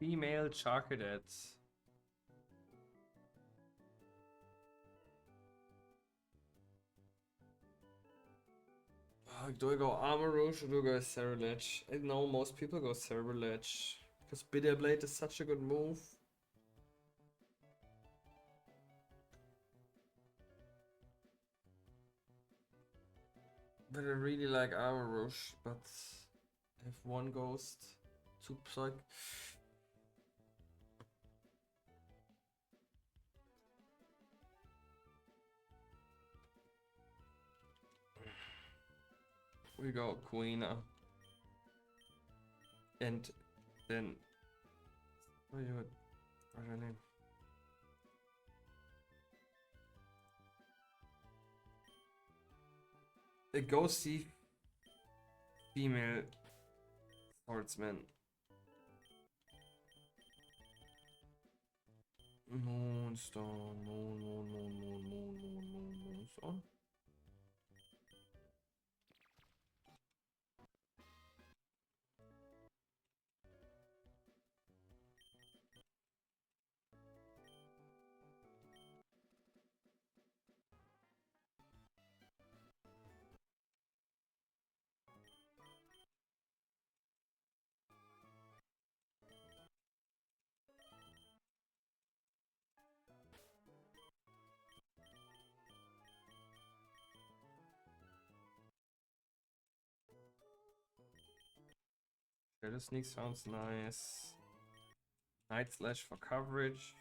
Female Charcadets. Do I go Armor Rouge or do I go Ceruledge? I know most people go Ceruledge because Bitter Blade is such a good move. But I really like Armor Rouge, but I have 1 ghost, 2 psych. We go Queena. And then what you what's her name? A ghosty female swordsman. Moonstone, moonstone. Shadow Sneak sounds nice. Night Slash for coverage.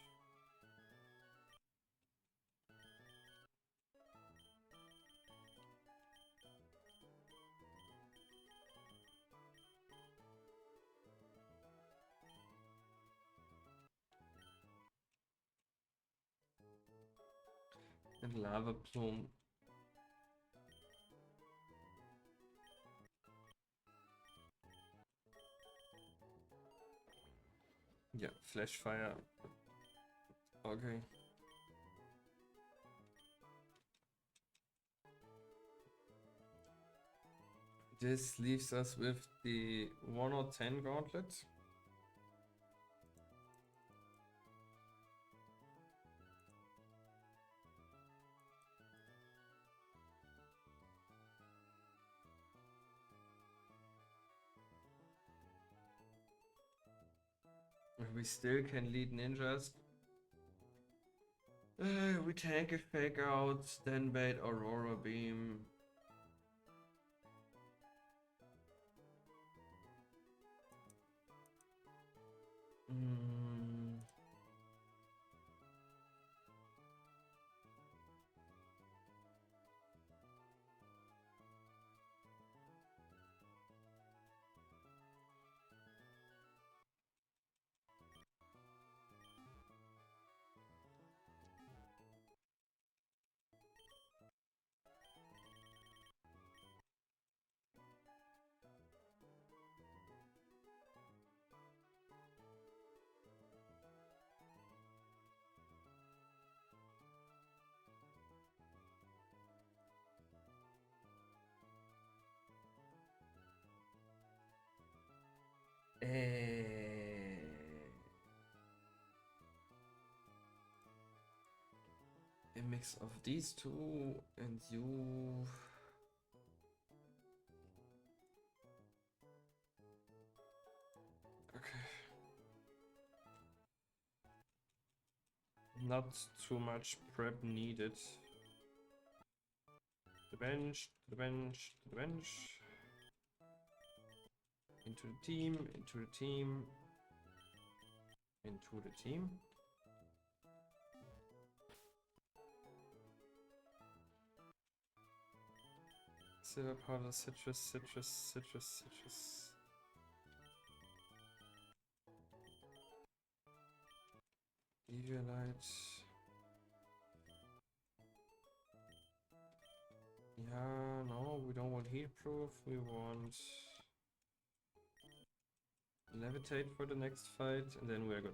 And Lava Plume. Yeah, Flash Fire. Okay. This leaves us with the 1 or 10 gauntlet. We still can lead ninjas. We tank a fake out, then bait Aurora Beam. mix of these two and you. Okay. Not too much prep needed. The bench, to the bench, to the bench. Into the team, into the team, into the team. Silver powder, citrus, citrus, citrus, citrus. Eviolite. Yeah, no, we don't want heat proof, we want levitate for the next fight, and then we're good.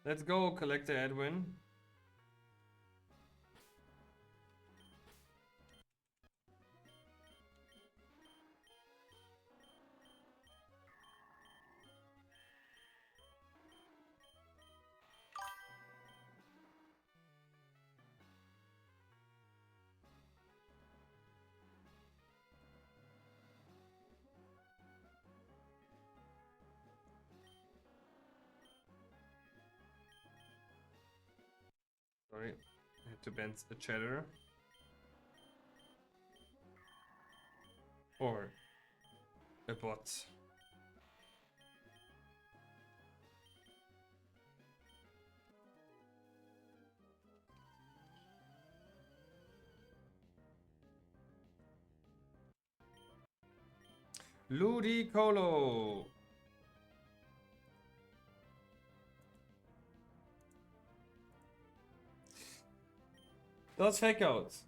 Let's go, Collector Edwin. Sorry, I had to bend a cheddar. Or a bot. Ludicolo! Those fake outs.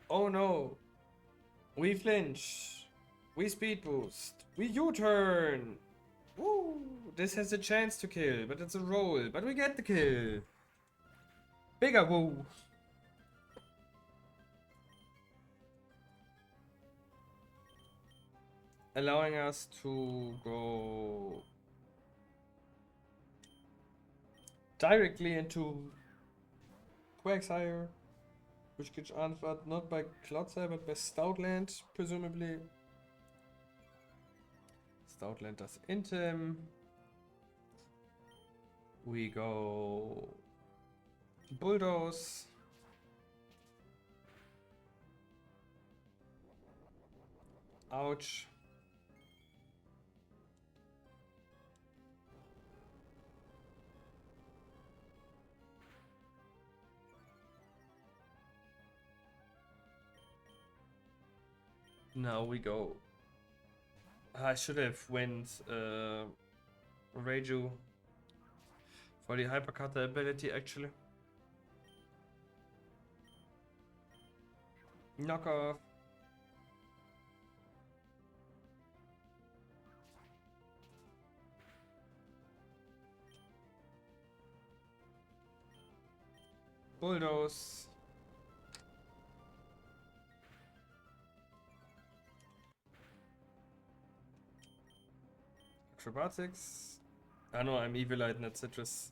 Oh no. We flinch. We speed boost. We U-turn. Woo! This has a chance to kill, but it's a roll. But we get the kill. Bigger woo. Allowing us to go directly into Quagsire, which gets answered not by Cloudsire but by Stoutland, presumably. Stoutland does Intem. We go Bulldoze. Ouch. Now we go. I should have went Reiju for the Hypercutter ability actually. Knock off. Bulldoze. Acrobatics. I know I'm Evilite, not Citrus.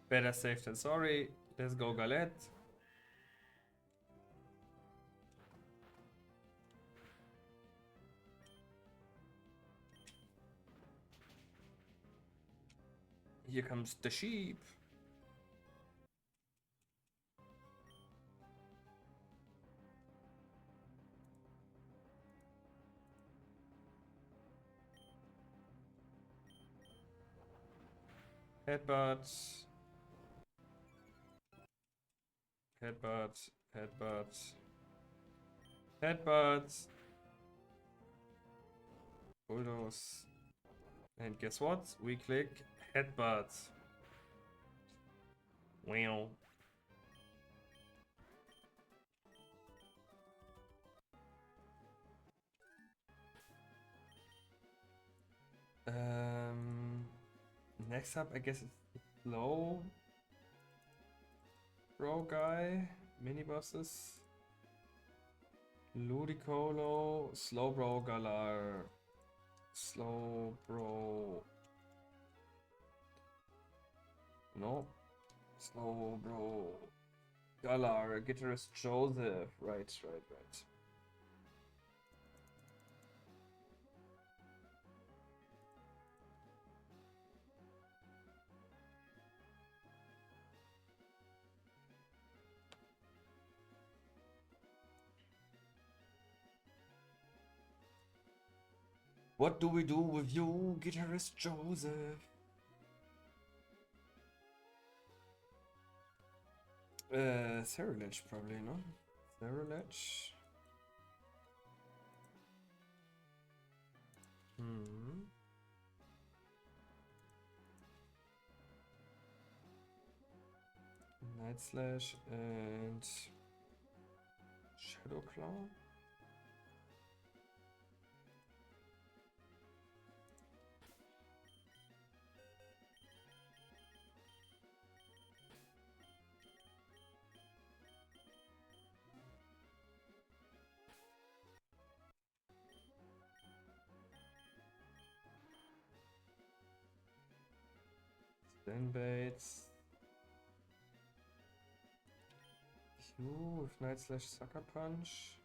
Better safe than sorry. Let's go Galette. Here comes the sheep. Headbutt. Headbutt. Headbutt. Headbutt. Bulldoze. And guess what? We click Headbutt. Wow. Next up, I guess it's slow bro guy, mini bosses. Ludicolo, slow bro galar, slow bro. No, slow bro galar, guitarist Joseph. Right. What do we do with you, guitarist Joseph? Cerulege probably, no? Cerulege. Night Slash and Shadow Claw. Then baits. Q with Night Slash Sucker Punch.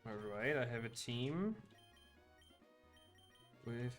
Alright, I have a team with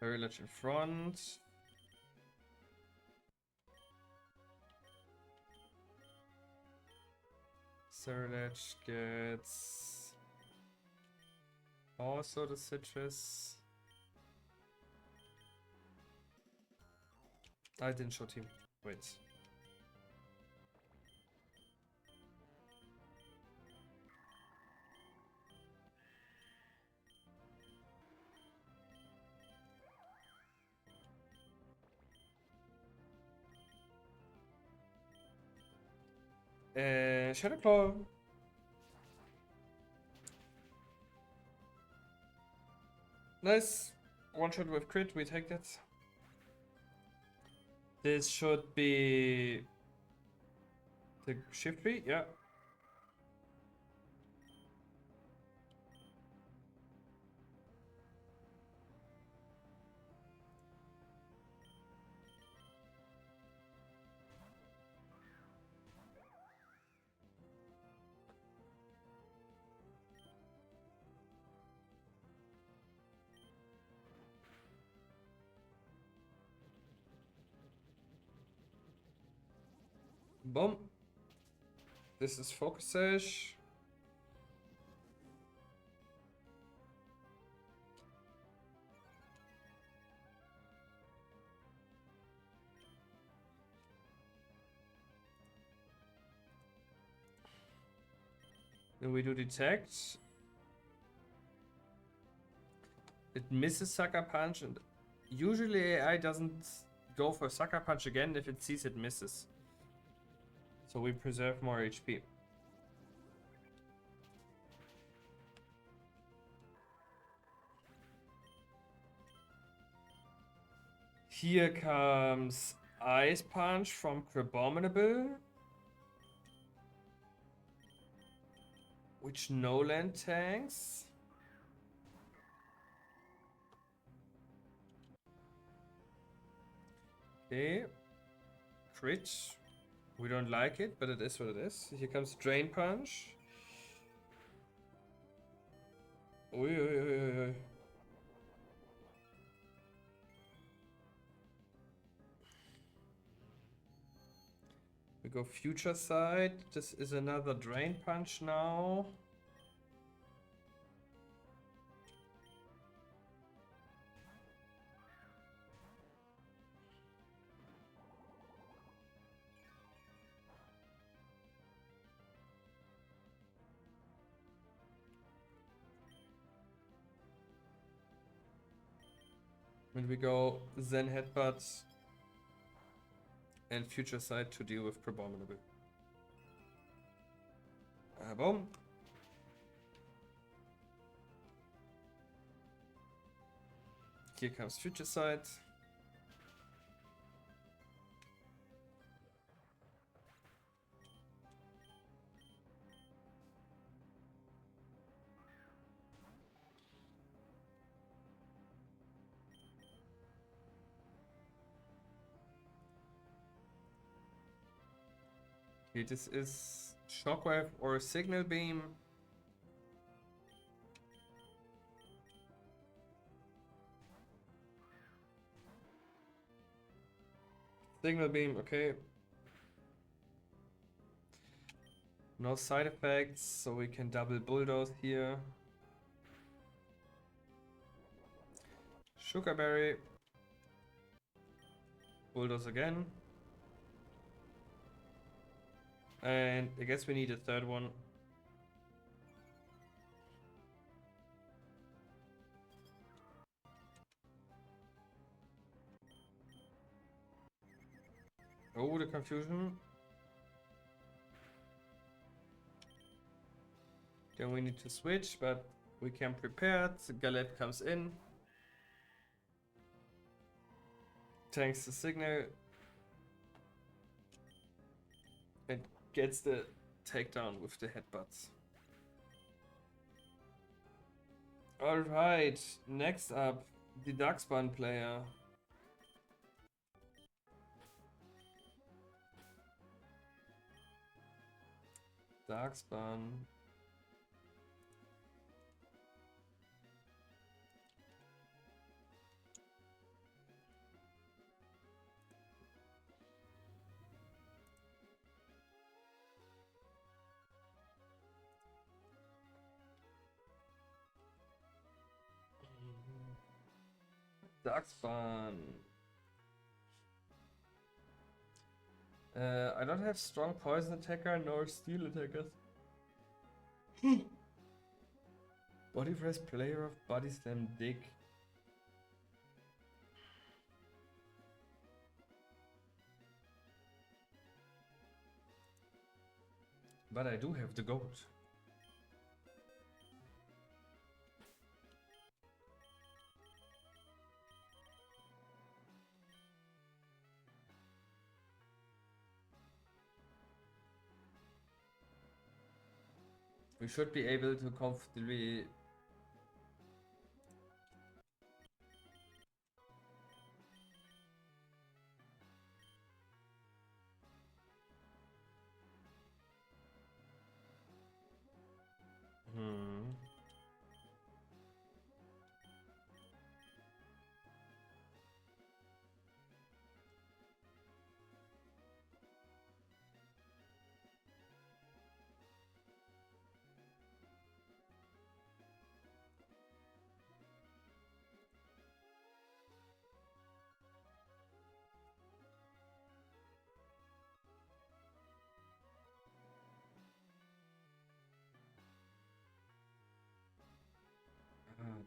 Cerulege in front. Cerulege gets also the citrus. I didn't show team. Wait. Shadow Claw. Nice. One shot with crit, we take that. This should be the shift tree, yeah. Boom. This is focus sash. Then we do detect. It misses Sucker Punch, and usually AI doesn't go for Sucker Punch again if it sees it misses. So we preserve more HP. Here comes Ice Punch from Crabominable, which no land tanks. Okay. Crit. We don't like it, but it is what it is. Here comes Drain Punch. Oi, oi, oi, oi, oi. We go Future Sight. This is another Drain Punch now. And we go Zen Headbutt and Future Sight to deal with Crabominable. Boom. Here comes Future Sight. Okay, this is Shockwave or Signal Beam. Signal Beam, okay. No side effects, so we can double Bulldoze here. Sugarberry. Bulldoze again. And I guess we need a third one. Oh, the confusion. Then we need to switch, but we can prepare. The Galette comes in. Tanks the signal. And gets the takedown with the headbutts. Alright, next up, the Darkspawn player. Darkspawn. Darkspawn. I don't have strong poison attacker nor steel attackers. Body press player of body slam dick. But I do have the gold. We should be able to comfortably.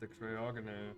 The cryogonal.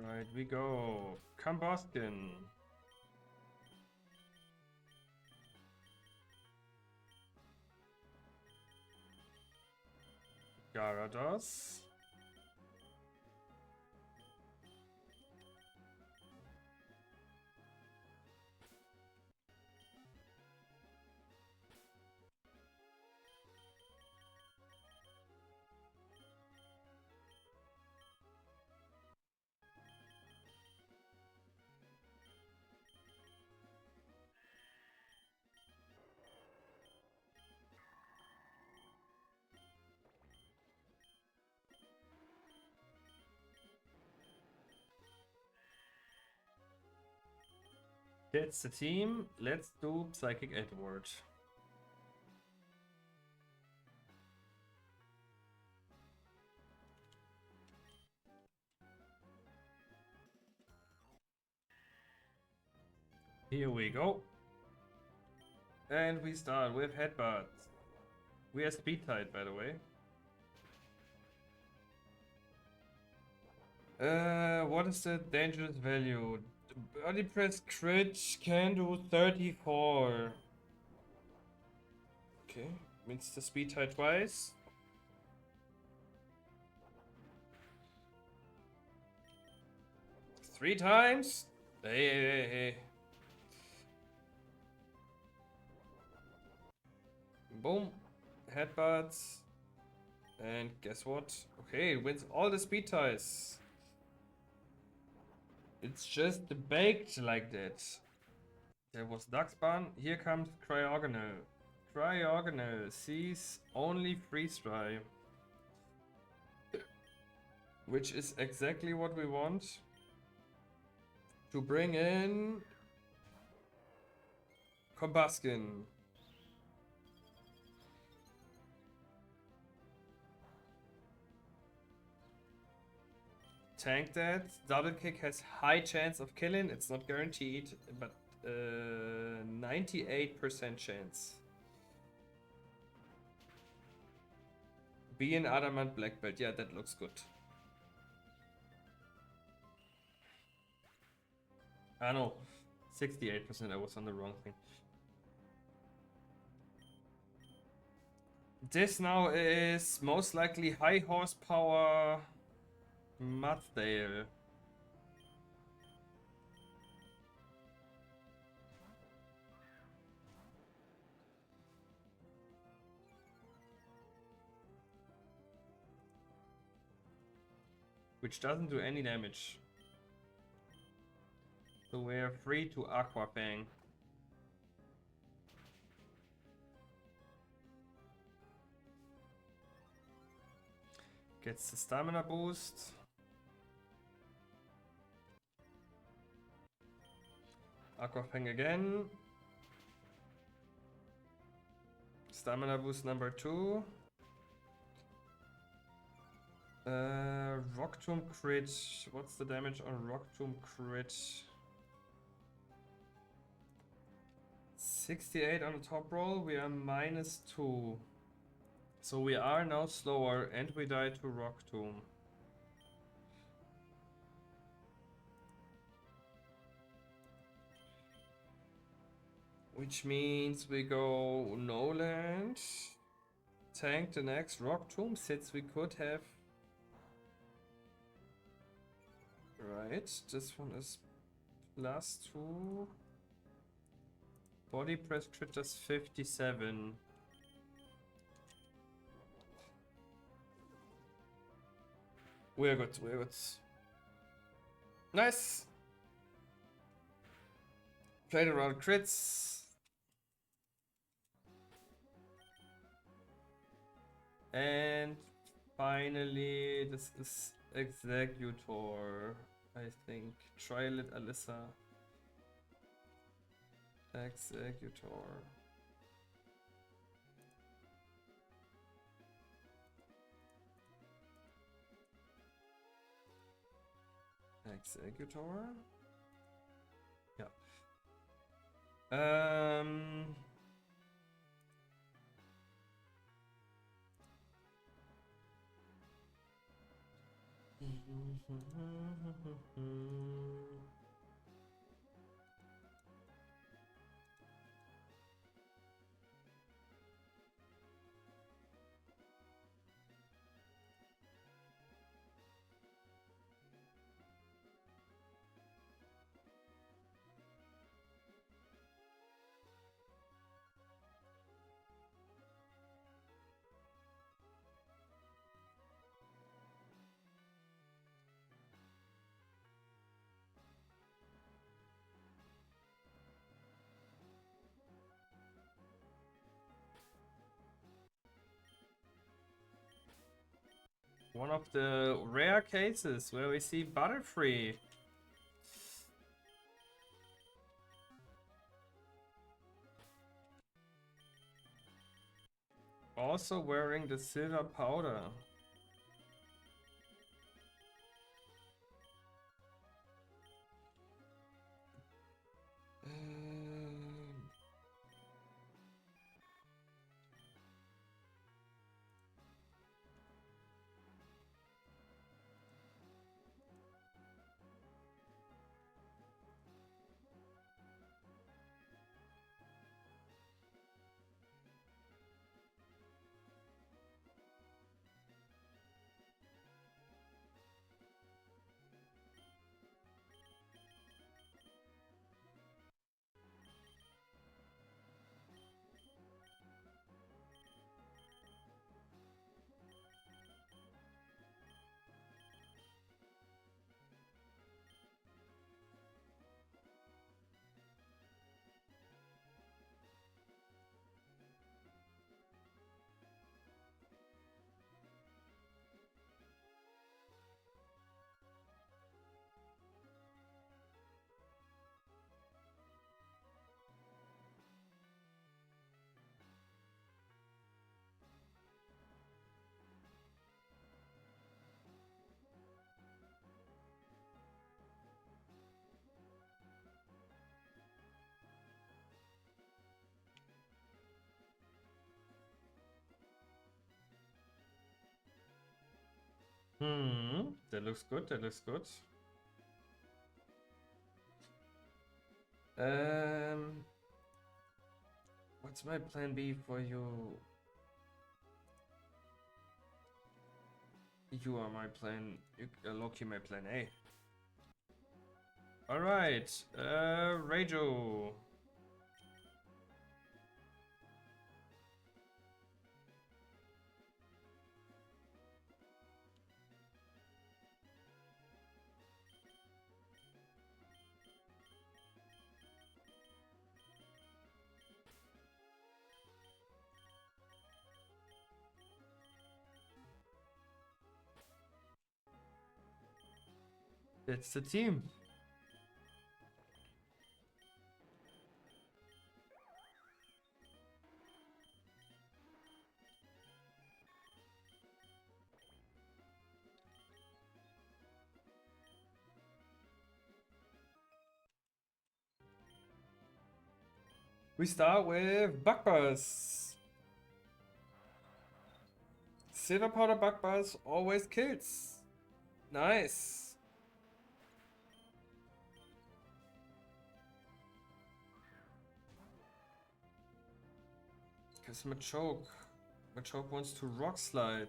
Right, we go. Combustion. Gyarados. That's the team. Let's do Psychic Edward. Here we go. And we start with Headbutt. We are speed tied, by the way. What is the dangerous value? Body press crit can do 34. Okay, means the speed tie twice. Three times? Hey. Boom. Headbutts. And guess what? Okay, it wins all the speed ties. It's just baked like that. There was Darkspan. Here comes Cryogonal. Cryogonal sees only freeze dry. Which is exactly what we want. To bring in Combustion. Tank that. Double kick has high chance of killing. It's not guaranteed, but 98% chance. Be an adamant black belt. Yeah, that looks good. I know. 68%. I was on the wrong thing. This now is most likely high horsepower Mathdale. Which doesn't do any damage. So we're free to Aqua Fang. Gets the stamina boost. Aqua Fang again. Stamina boost number 2. Rock Tomb crit. What's the damage on Rock Tomb crit? 68 on the top roll. We are -2. So we are now slower and we die to Rock Tomb. Which means we go no land. Tank the next Rock Tomb since we could have. Right, this one is +2. Body press crit does 57. We're good, we're good. Nice! Played around crits. And finally, this is Executor, I think. Trial it, Alyssa. Executor. Executor? Yeah. One of the rare cases where we see Butterfree. Also wearing the silver powder. That looks good, that looks good. What's my plan B for you? You are my plan, Loki my plan A. Alright, Rajo. That's the team. We start with Bugbuzz. Silver Powder Bugbuzz always kills. Nice. Because Machoke wants to Rock Slide.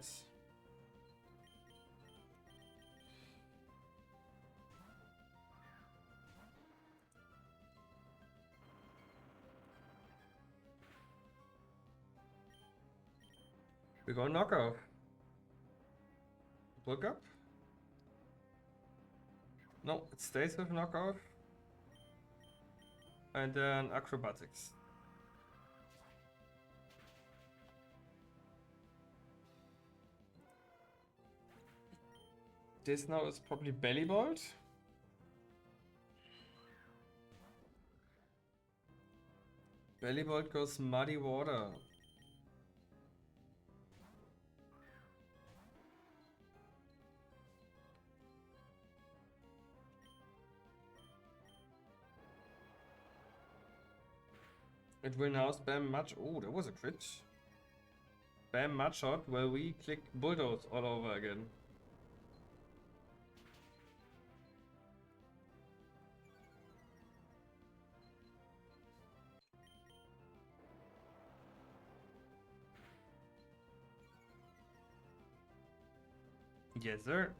We go knockoff. Look up. No, it stays with knockoff. And then acrobatics. This now is probably Belly Bolt. Belly Bolt goes Muddy Water. It will now spam much. Oh, that was a crit. Spam mud shot where we click Bulldoze all over again. Yes, sir.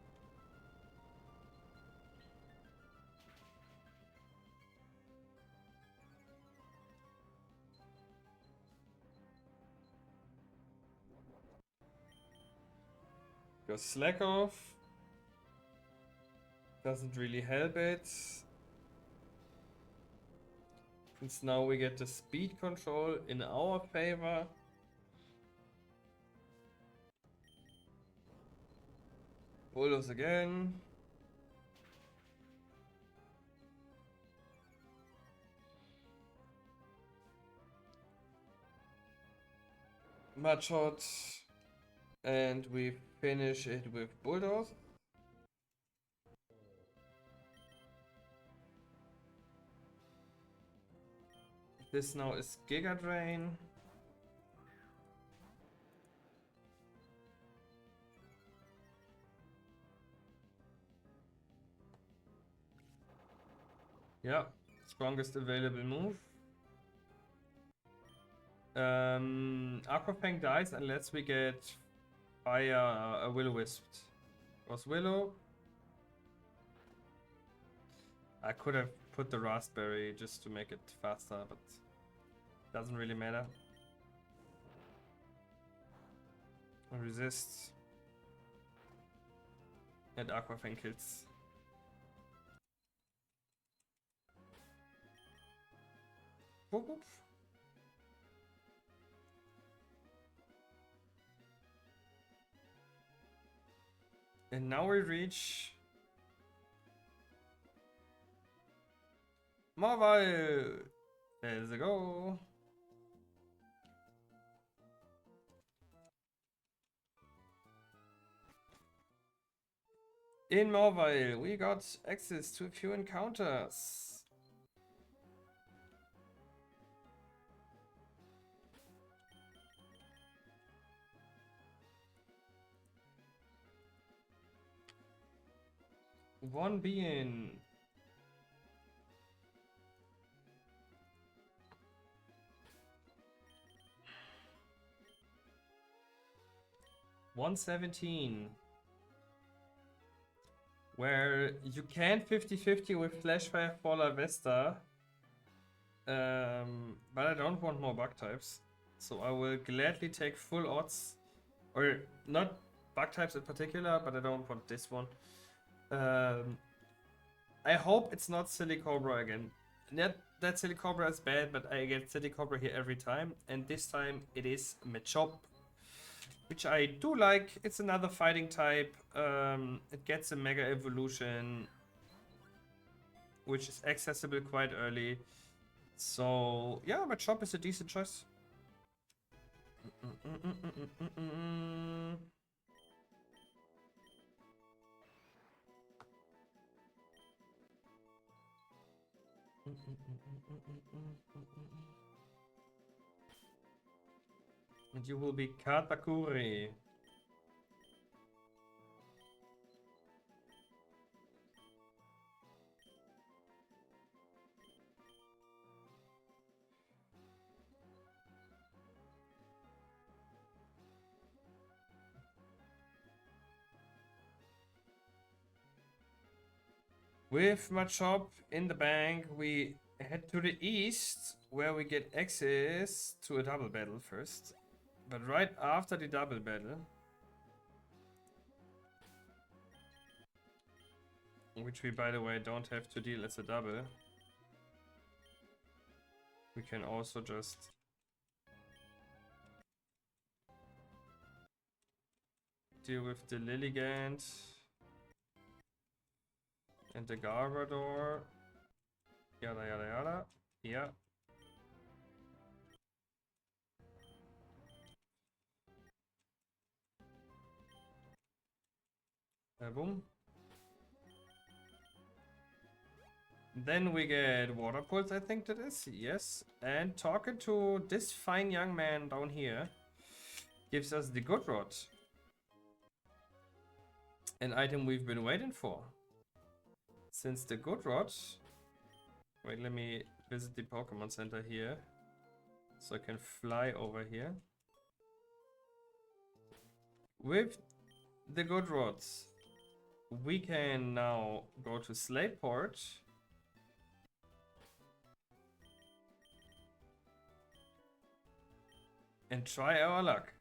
Go slack off. Doesn't really help it. Since now we get the speed control in our favor. Bulldoze again. Mud shot. And we finish it with Bulldoze. This now is Giga Drain. Yeah, strongest available move. Aqua Fang dies unless we get Fire a Will-O-Wisp. Was Willow? I could have put the Raspberry just to make it faster, but doesn't really matter. Resist. And Aqua Fang kills. Whoop, whoop. And now we reach Marvel. There's a go. In Marvel, we got access to a few encounters. One being. $117. Where you can 50-50 with Flashfire Faller Vesta. But I don't want more bug types. So I will gladly take full odds. Or not bug types in particular, but I don't want this one. I hope it's not Silly Cobra again. Not that Silly Cobra is bad, but I get Silly Cobra here every time. And this time it is Machop, which I do like. It's another fighting type. It gets a Mega Evolution, which is accessible quite early. So yeah, Machop is a decent choice. And you will be Katakuri. With Machop in the bank, we head to the east, where we get access to a double battle first. But right after the double battle, which we, by the way, don't have to deal as a double, we can also just deal with the Lilligant and the Garbodor. Yada yada yada. Yeah. Boom. Then we get Water Pulse, I think that is. Yes. And talking to this fine young man down here gives us the Good Rod. An item we've been waiting for. Since the Good Rod... Wait, let me visit the Pokemon Center here. So I can fly over here. With the Good Rods, we can now go to Slateport. And try our luck.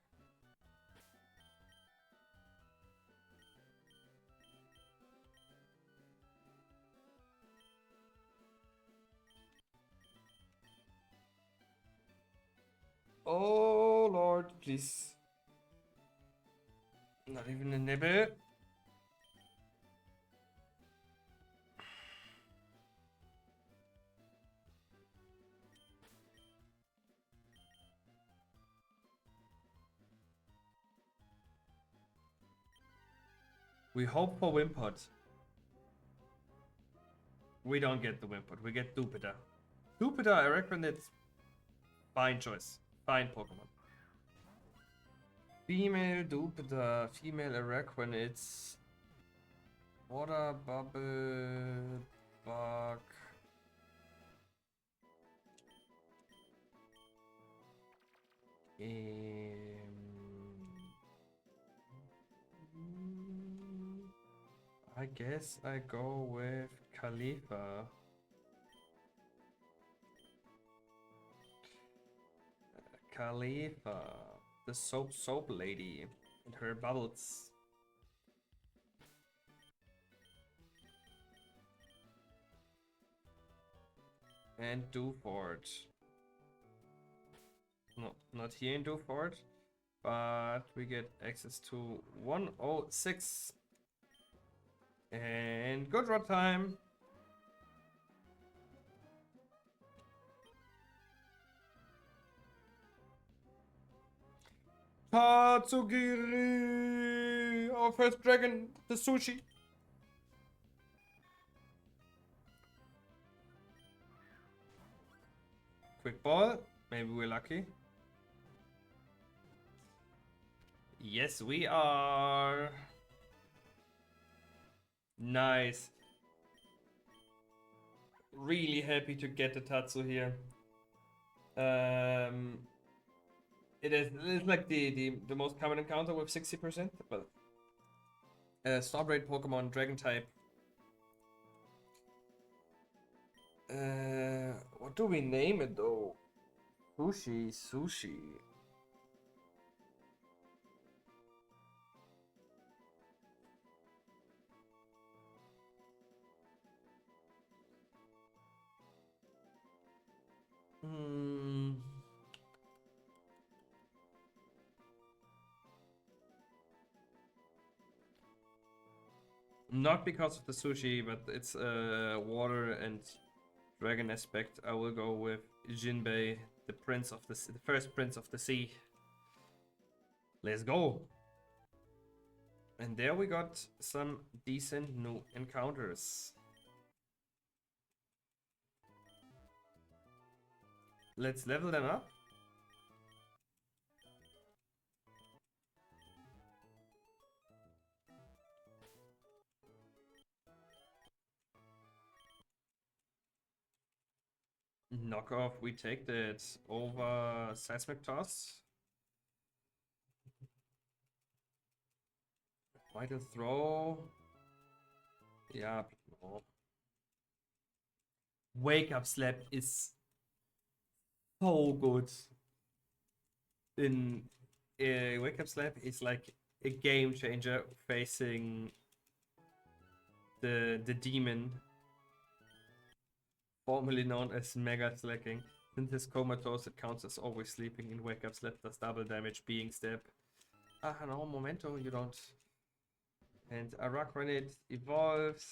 Oh Lord, please. Not even a nibble. We hope for Wimpod. We don't get the Wimpod, we get Dupida. Dupida, I reckon it's fine choice. Fine Pokemon. Female Dupida, female Araquan, it's Water Bubble Bug. I guess I go with Khalifa. Khalifa, the soap lady, and her bubbles. And Dewford. No, not here in Dewford, but we get access to 106. And Good Rod time. Tatsugiri! Our first dragon, the sushi. Quick ball. Maybe we're lucky. Yes, we are. Nice. really happy to get the Tatsu here. It is like the most common encounter with 60%, but Starbraid Pokemon, Dragon type. What do we name it though? Sushi. Hmm. Not because of the sushi, but it's water and dragon aspect. I will go with Jinbei, the the first prince of the sea. Let's go. And there we got some decent new encounters. Let's level them up. Knockoff, we take that over Seismic Toss. Vital Throw. Yeah, no. Wake Up Slap is so good. In Wake Up Slap is like a game changer facing the demon, formerly known as Mega Slacking. Since his comatose, it counts as always sleeping. In Wake Up Slap does double damage, being step. Ah, no, Momento, you don't. And Araquanid evolves.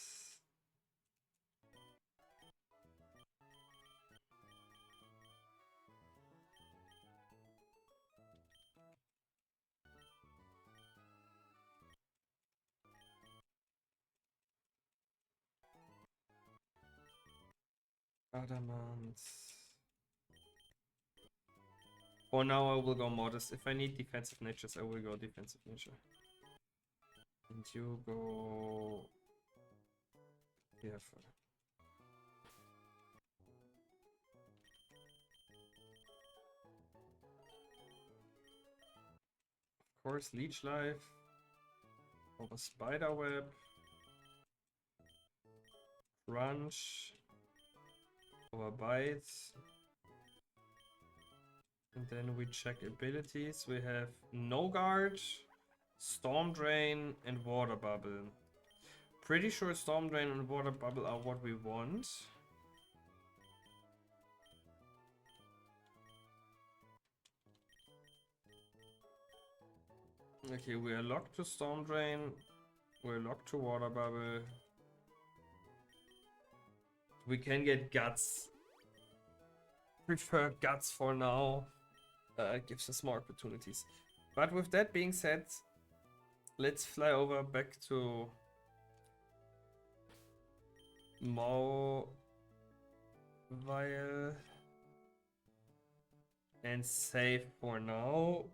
Adamant. For now, I will go modest. If I need defensive natures, I will go defensive nature. And you go... Careful. Of course, Leech Life. Over Spider Web. Crunch. Over Bite. And then we check abilities. We have No Guard, Storm Drain, and Water Bubble. Pretty sure Storm Drain and Water Bubble are what we want. Okay, we are locked to Storm Drain. We're locked to Water Bubble. We can get Guts. Prefer Guts for now. Gives us more opportunities. But with that being said, let's fly over back to Mauville and save for now.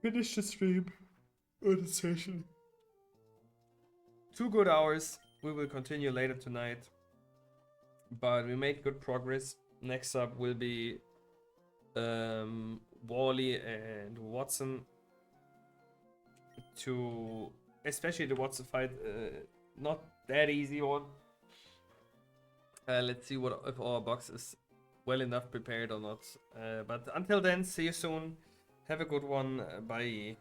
Finish the stream or the session. 2 good hours. We will continue later tonight. But we made good progress. Next up will be Wally and Watson. Especially the Watson fight, not that easy one. Let's see what if our box is well enough prepared or not. But until then, see you soon. Have a good one. Bye.